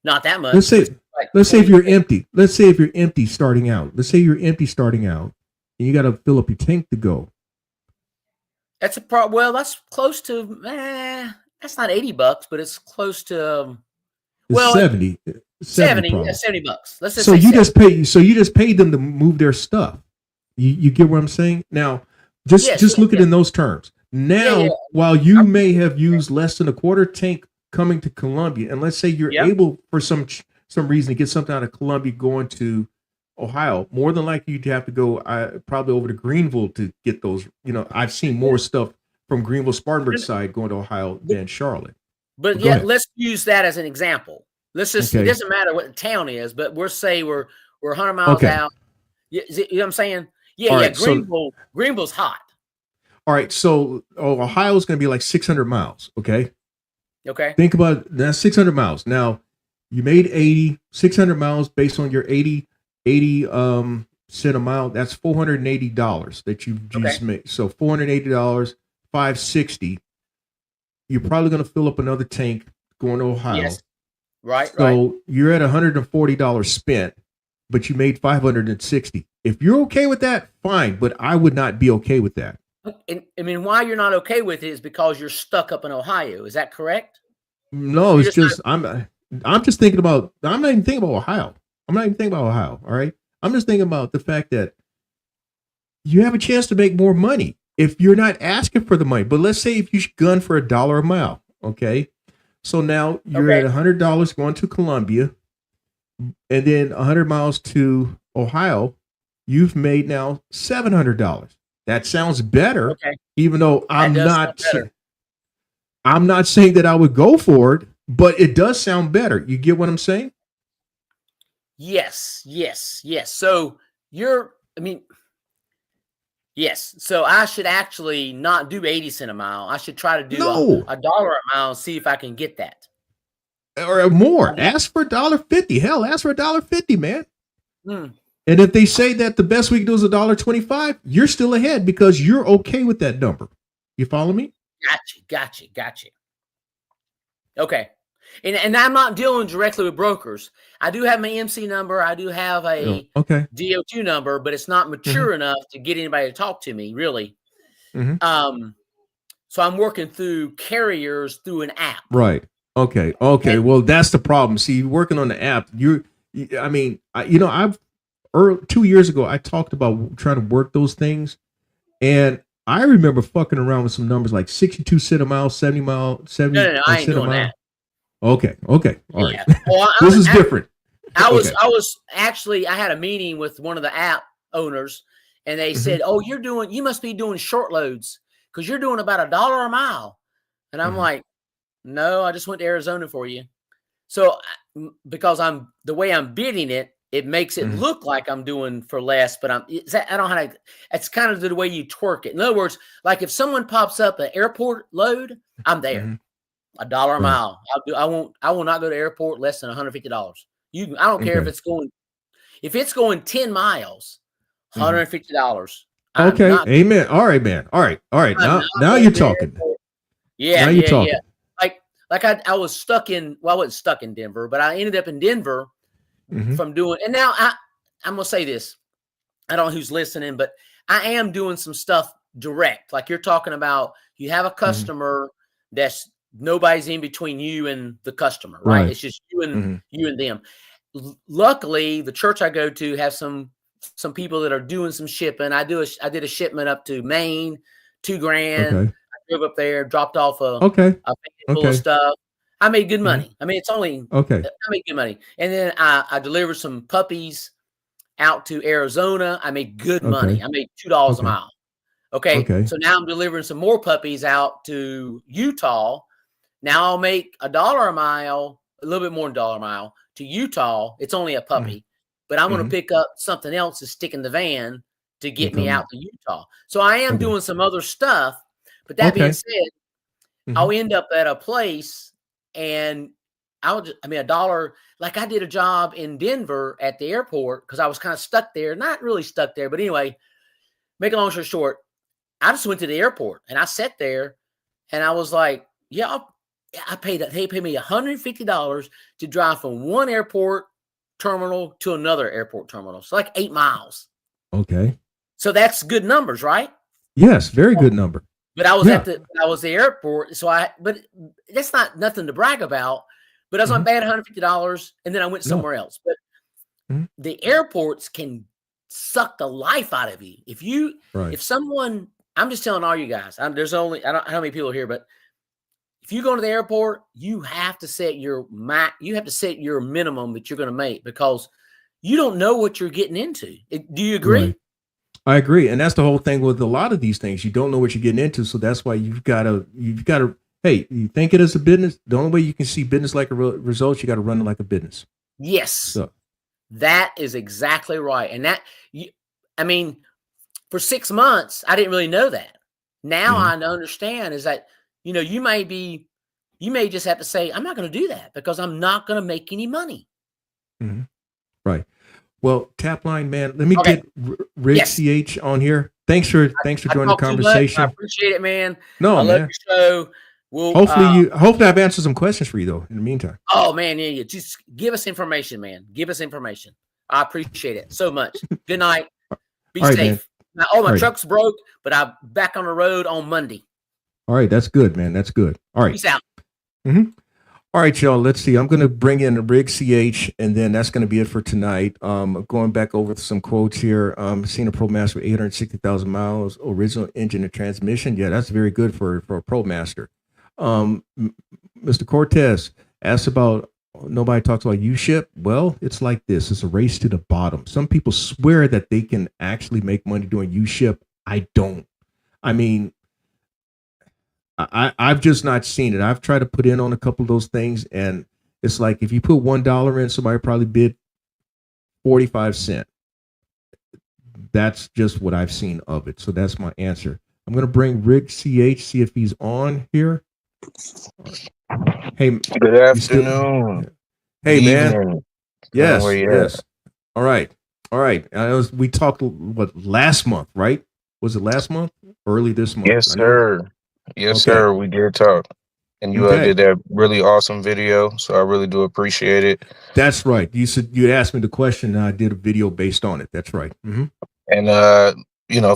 Not that much. Let's say Like let's say if 40. you're empty. Let's say if you're empty starting out. Let's say you're empty starting out, and you got to fill up your tank to go. That's well, that's close to, that's not $80, but it's close to It's Well, 70. 70 probably. $70. Let's just So say you 70. just paid them to move their stuff. You get what I'm saying? Now, just Yes, look at yeah. it in those terms. Now, Yeah. while you may have used less than a quarter tank coming to Columbia, and let's say you're Yeah. able for some reason to get something out of Columbia going to Ohio, more than likely you'd have to go probably over to Greenville to get those. I've seen more stuff from Greenville Spartanburg side going to Ohio than Charlotte. But Go yeah, ahead. let's use that as an example. Let's just, Okay. it doesn't matter what the town is, but we're 100 miles Okay. out. You know what I'm saying? Yeah, All yeah. right, so- Greenville's hot. All right, so Ohio is going to be like 600 miles. Okay. Okay. Think about that's 600 miles. Now, you made 600 miles based on your 80 cent a mile. That's $480 that you just made. So $480, $560. You're probably going to fill up another tank going to Ohio. Yes. Right. So you're at $140 spent, but you made $560. If you're okay with that, fine. But I would not be okay with that. And I mean, why you're not okay with it is because you're stuck up in Ohio. Is that correct? No, You're it's just just I'm just thinking about. I'm not even thinking about Ohio. I'm not even thinking about Ohio. All right. I'm just thinking about the fact that you have a chance to make more money if you're not asking for the money. But let's say if you gun for $1 a mile. Okay. So now you're Okay. at $100 going to Columbia, and then 100 miles to Ohio. You've made now $700. That sounds better, Okay. even though I'm does not. sound better. I'm not saying that I would go for it, but it does sound better. You get what I'm saying? Yes. So yes. So I should actually not do 80 cents a mile. I should try to do No. a $1 a mile and see if I can get that. Or more. Ask for $1.50. Hell, ask for $1.50, man. Hmm. And if they say that the best we can do is $1.25, you're still ahead because you're okay with that number. You follow me? Gotcha. Okay. And I'm not dealing directly with brokers. I do have my MC number. I do have a Okay. DO2 number, but it's not mature enough to get anybody to talk to me, really. Mhm. So I'm working through carriers through an app. Right. Okay. Well, that's the problem. See, you're working on the app. I've 2 years ago, I talked about trying to work those things. And I remember fucking around with some numbers like 62 cent a mile, 70 mile, 70 No, I ain't cent a doing mile. that. Okay. All right. Yeah. Well, This is different. I was Okay. I had a meeting with one of the app owners, and they Mhm. said, "Oh, you must be doing short loads because you're doing about $1 a mile." And I'm Mhm. like, "No, I just went to Arizona for you." So because the way I'm bidding it, it makes it Mhm. look like I'm doing for less, but I don't know how to. It's kind of the way you twerk it. In other words, like if someone pops up an airport load, I'm there. Mhm. $1 a Right. mile. I will not go to the airport less than $150. I don't care if it's going 10 miles, $150. Okay. Amen. All right, man. All right. Now you're talking. Yeah. Now you're talking. Like I was stuck in, well, I wasn't stuck in Denver, but I ended up in Denver from doing, and now I'm going to say this. I don't know who's listening, but I am doing some stuff direct. Like you're talking about, you have a customer that's nobody's in between you and the customer, right? It's just you and them. Luckily, the church I go to has some people that are doing some shipping. I did a shipment up to Maine, $2,000. Okay. I drove up there, dropped off a Okay. van full of stuff. I made good money. I mean, it's only Okay. I made good money. And then I delivered some puppies out to Arizona. I made good money. I made $2 a mile. Okay. So now I'm delivering some more puppies out to Utah. Now I'll make $1 a mile, a little bit more than $1 a mile to Utah. It's only a puppy, but I'm going to pick up something else to stick in the van to get me out to Utah. So I am doing some other stuff, but that being said, I'll end up at a place and $1, like I did a job in Denver at the airport because I was kind of stuck there, not really stuck there, but anyway, make a long story short, I just went to the airport and I sat there and I was like, yeah, they paid me $150 to drive from one airport terminal to another airport terminal. So like 8 miles. Okay. So that's good numbers, right? Yes, very good number. But I was at the airport, but that's nothing to brag about. But I was on bad $150, and then I went somewhere else. But the airports can suck the life out of you. If someone, I'm just telling all you guys, I don't know how many people are here, but if you go to the airport, you have to set your minimum that you're going to make because you don't know what you're getting into. Do you agree? Right. I agree. And that's the whole thing with a lot of these things. You don't know what you're getting into. So that's why you've got to, hey, you think it is a business. The only way you can see business like a result, you got to run it like a business. Yes. So that is exactly right. And for 6 months, I didn't really know that. Now I understand is that, you may just have to say, I'm not going to do that because I'm not going to make any money. Right. Well, Tapline, man, let me get Rick CH on here. Thanks for joining the conversation. I appreciate it, man. No, I man. love your show. Hopefully I've answered some questions for you though. In the meantime. Oh man, yeah. Just give us information, man. Give us information. I appreciate it so much. Good night. Be safe. Now, my truck's broke, but I'm back on the road on Monday. All right, that's good, man. That's good. All right. Peace out. All right, y'all. Let's see. I'm going to bring in Rig CH, and then that's going to be it for tonight. Going back over some quotes here. Seen a ProMaster with 860,000 miles, original engine and transmission. Yeah, that's very good for a ProMaster. Mr. Cortez asked about nobody talks about U-Ship. Well, it's like this. It's a race to the bottom. Some people swear that they can actually make money doing U-Ship. I don't. I mean, I've just not seen it. I've tried to put in on a couple of those things, and it's like if you put $1 in, somebody probably bid 45 cents. That's just what I've seen of it. So that's my answer. I'm going to bring Rick CH, see if he's on here. Hey, good afternoon. Hey, man. Evening. Yes, yes. All right. We talked last month, right? Was it last month? Early this month? Yes, sir. Yes, sir. We did talk. And you did that really awesome video. So I really do appreciate it. That's right. You said you asked me the question and I did a video based on it. That's right. And,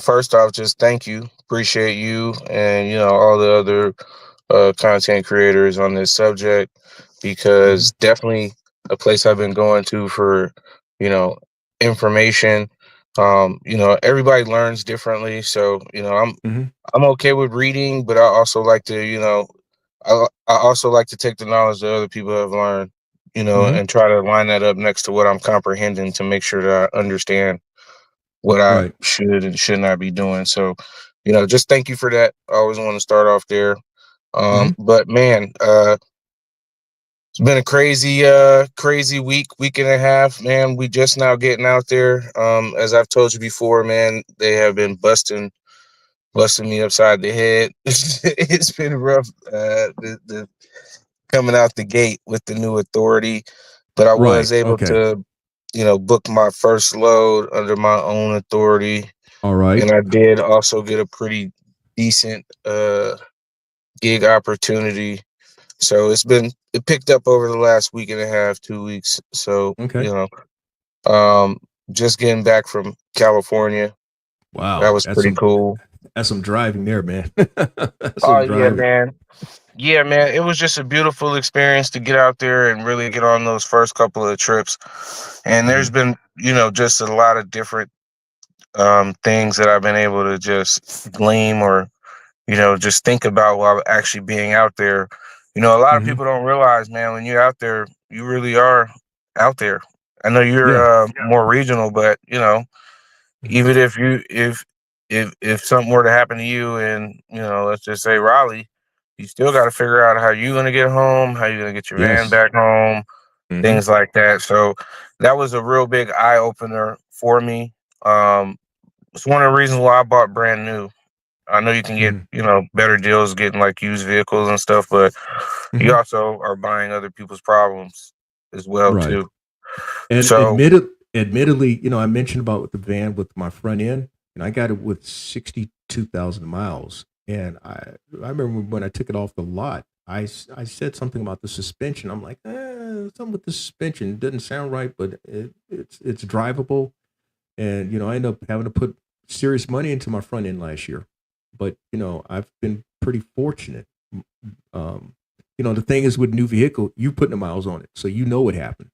first off, just thank you. Appreciate you and, all the other content creators on this subject, because definitely a place I've been going to for, information. Everybody learns differently. So, I'm okay with reading, but I also like to, I also like to take the knowledge that other people have learned, and try to line that up next to what I'm comprehending to make sure that I understand what I should and should not be doing. So, just thank you for that. I always want to start off there. But man, it's been a crazy week and a half, man. We just now getting out there. As I've told you before, man, they have been busting busting me upside the head. It's been rough. The coming out the gate with the new authority, but I Right. was able Okay. to, book my first load under my own authority, All right. and I did also get a pretty decent gig opportunity. So it picked up over the last week and a half, 2 weeks. So, Okay. um, just getting back from California, that Wow. was pretty cool. That's some driving there, man. That's Oh some yeah, driving. man. Yeah, man. It was just a beautiful experience to get out there and really get on those first couple of trips. And there's been, just a lot of different things that I've been able to just glean or, just think about while actually being out there. A lot of Mm-hmm. people don't realize, man, when you're out there, you really are out there. I know you're Yeah. more regional, but Mhm. even if something were to happen to you in, let's just say Raleigh, you still got to figure out how you're going to get home, how you're going to get your van Yes. back home, Mm-hmm. things like that. So that was a real big eye opener for me. It's one of the reasons why I bought brand new. I know you can get, Mm-hmm. better deals getting like used vehicles and stuff, but you Mm-hmm. also are buying other people's problems as well Right. too. And So admittedly, I mentioned about the van with my front end, and I got it with 62,000 miles. And I remember when I took it off the lot, I said something about the suspension. I'm like, something with the suspension. It doesn't sound right, but it's drivable. And, I ended up having to put serious money into my front end last year. But, I've been pretty fortunate. Um, the thing is with new vehicle, you putting the miles on it. So you know what happened.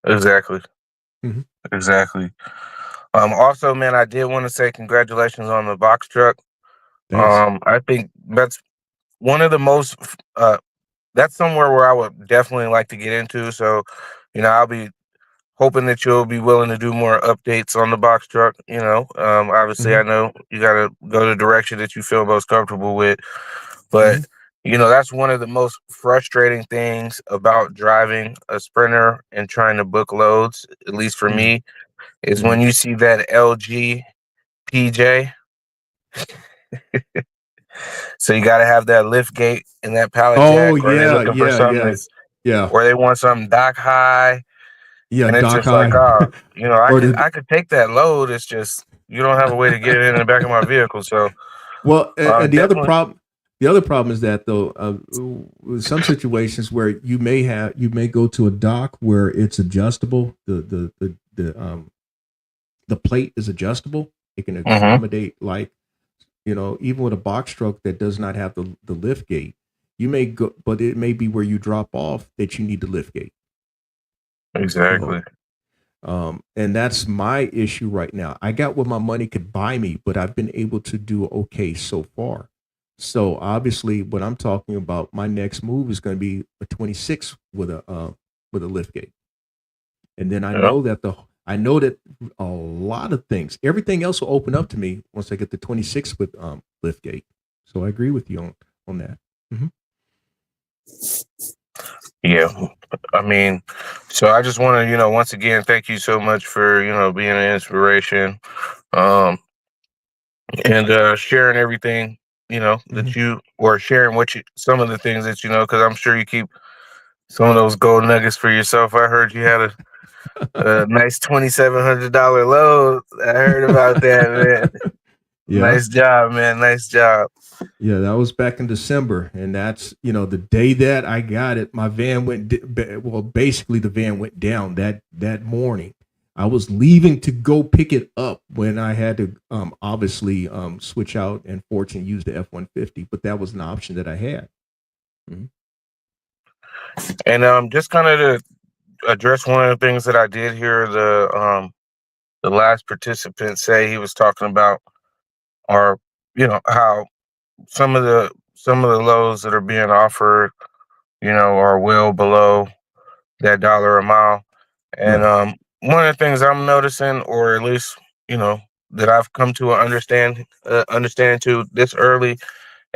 exactly. Mhm. Exactly. Also, man, I did want to say congratulations on the box truck. Thanks. I think that's one of the most that's somewhere where I would definitely like to get into. So, I'll be hoping that you'll be willing to do more updates on the box truck. Obviously Mhm. I know you gotta go the direction that you feel most comfortable with. But Mhm. that's one of the most frustrating things about driving a Sprinter and trying to book loads, at least for Mhm. me, is when Mhm. you see that LG PJ. So you got to have that lift gate and that pallet Oh jack, or they're yeah, looking for yeah, something yeah, that's, yeah, or they want something dock high, yeah. and it's Doc just like, High, I or could the I could take that load. It's just you don't have a way to get it in the back of my vehicle. So well, and definitely, the other problem is that though, some situations where you may go to a dock where it's adjustable. The plate is adjustable. It can hmm accommodate like even with a box truck that does not have the lift gate. You may go, but it may be where you drop off that you need the lift gate. So exactly. and that's my issue right now. I got what my money could buy me, but I've been able to do okay so far. So obviously, what I'm talking about, my next move is going to be a 26 with a lift gate, and then Yeah, I know that a lot of things, everything else will open up to me once I get the 26 with lift gate. So I agree with you on that. Mhm. yeah. I mean, so I just want to, once again, thank you so much for being an inspiration, um, and sharing everything Mhm. that you or sharing some of the things that because I'm sure you keep some of those gold nuggets for yourself. I heard you had a nice $2,700 load. I heard about that, man. Yeah. Nice job, man. Nice job. Yeah, that was back in December, and that's the day that I got it. My van well. Basically, the van went down that morning. I was leaving to go pick it up when I had to obviously switch out and fortunately use the F-150, but that was an option that I had. Mhm. And just kind of to address one of the things that I did hear the last participant say, he was talking about are how some of the lows that are being offered are well below that dollar a mile. And Right. one of the things I'm noticing, or at least that I've come to understand to this early,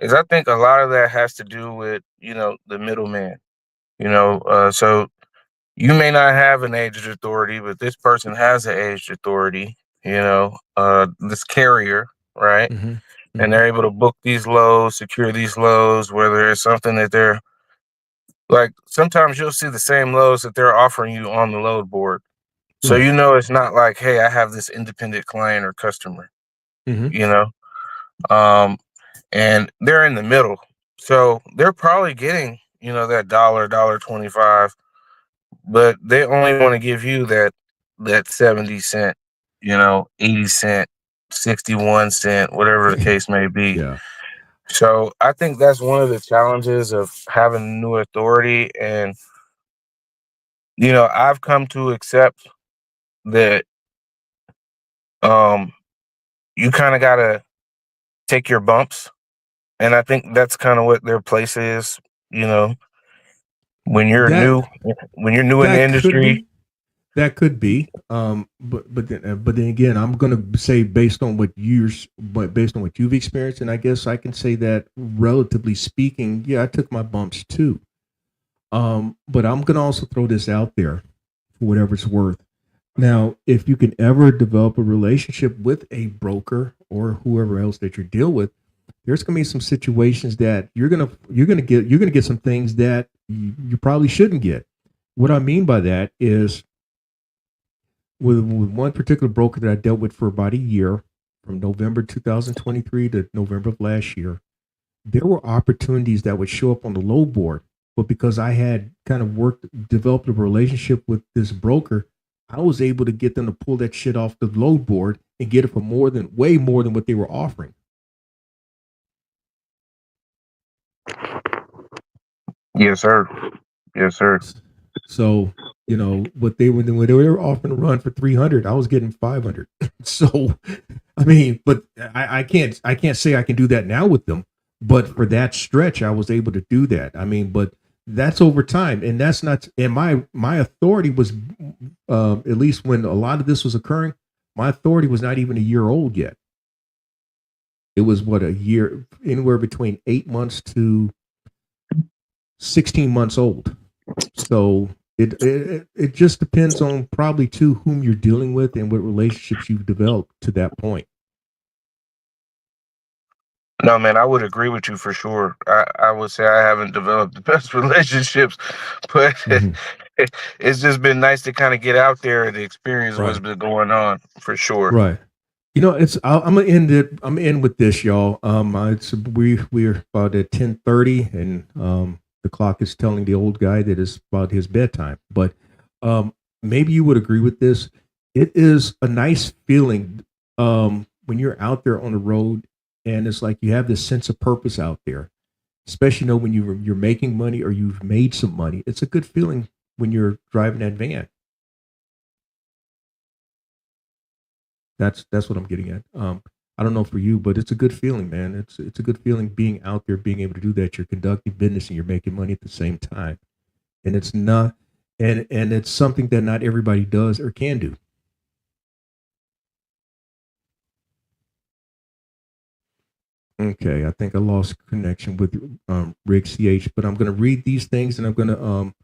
is I think a lot of that has to do with the middleman. So you may not have an aged authority, but this person has an aged authority. This carrier. right? And they're able to book these lows, secure these lows, whether it's something that they're like, sometimes you'll see the same lows that they're offering you on the load board. So, Right. you know, it's not like, hey, I have this independent client or customer, you know, and they're in the middle. So they're probably getting, you know, that $1.25, but they only want to give you that 70 cent, you know, 80 cent, 61 cent, whatever the case may be. Yeah. So I think that's one of the challenges of having new authority. And, you know, I've come to accept that you kind of got to take your bumps. And I think that's kind of what their place is, you know, when you're That new in the that could industry. be. That could be. But then again, I'm gonna say based on what you've experienced, and I guess I can say that relatively speaking, yeah, I took my bumps too. But I'm gonna also throw this out there for whatever it's worth. Now, if you can ever develop a relationship with a broker or whoever else that you deal with, there's gonna be some situations that you're gonna get some things that you probably shouldn't get. What I mean by that is with one particular broker that I dealt with for about a year, from November 2023 to November of last year, there were opportunities that would show up on the load board. But because I had kind of developed a relationship with this broker, I was able to get them to pull that shit off the load board and get it for way more than what they were offering. Yes, sir. Yes, sir. So, you know, when they were offering to run for 300, I was getting 500. So, I mean, but I can't say I can do that now with them. But for that stretch, I was able to do that. I mean, but that's over time, and that's not. And my authority was, at least when a lot of this was occurring, my authority was not even a year old yet. It was a year, anywhere between 8 months to 16 months old. So it just depends on probably too whom you're dealing with and what relationships you've developed to that point. No, man, I would agree with you for sure. I would say I haven't developed the best relationships, but it's just been nice to kind of get out there and experience what's been going on for sure. Right. You know, I'm gonna end it. I'm gonna end with this, y'all. We're about at 10:30, and the clock is telling the old guy that it's about his bedtime. But maybe you would agree with this. It is a nice feeling when you're out there on the road, and it's like you have this sense of purpose out there. Especially, you know, when you're making money or you've made some money. It's a good feeling when you're driving that van. That's what I'm getting at. I don't know for you, but it's a good feeling, man. It's a good feeling being out there, being able to do that. You're conducting business and you're making money at the same time. And it's not, and it's something that not everybody does or can do. Okay, I think I lost connection with Rick CH, but I'm going to read these things and I'm going to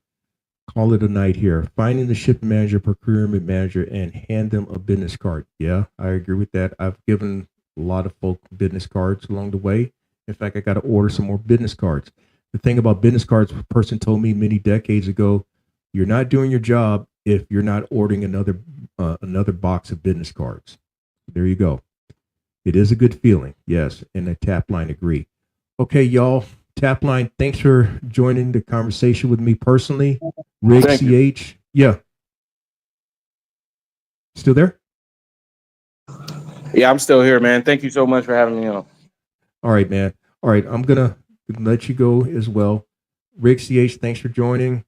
call it a night here. Finding the shipping manager, procurement manager, and hand them a business card. Yeah, I agree with that. I've given a lot of folk business cards along the way. In fact, I got to order some more business cards. The thing about business cards, a person told me many decades ago, you're not doing your job if you're not ordering another box of business cards. There you go. It is a good feeling, yes, and the tap line agree. Okay, y'all. Tap line, thanks for joining the conversation with me personally. Rick CH. Yeah. Still there? Yeah, I'm still here, man. Thank you so much for having me on. All right, man. All right, I'm going to let you go as well. Rick CH, thanks for joining.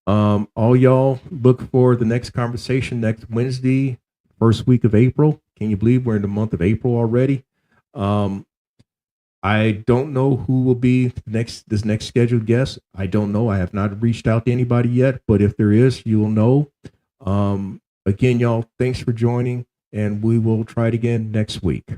All y'all, look for the next conversation next Wednesday, first week of April. Can you believe we're in the month of April already? I don't know who will be this next scheduled guest. I don't know. I have not reached out to anybody yet, but if there is, you'll know. Again, y'all, thanks for joining, and we will try it again next week.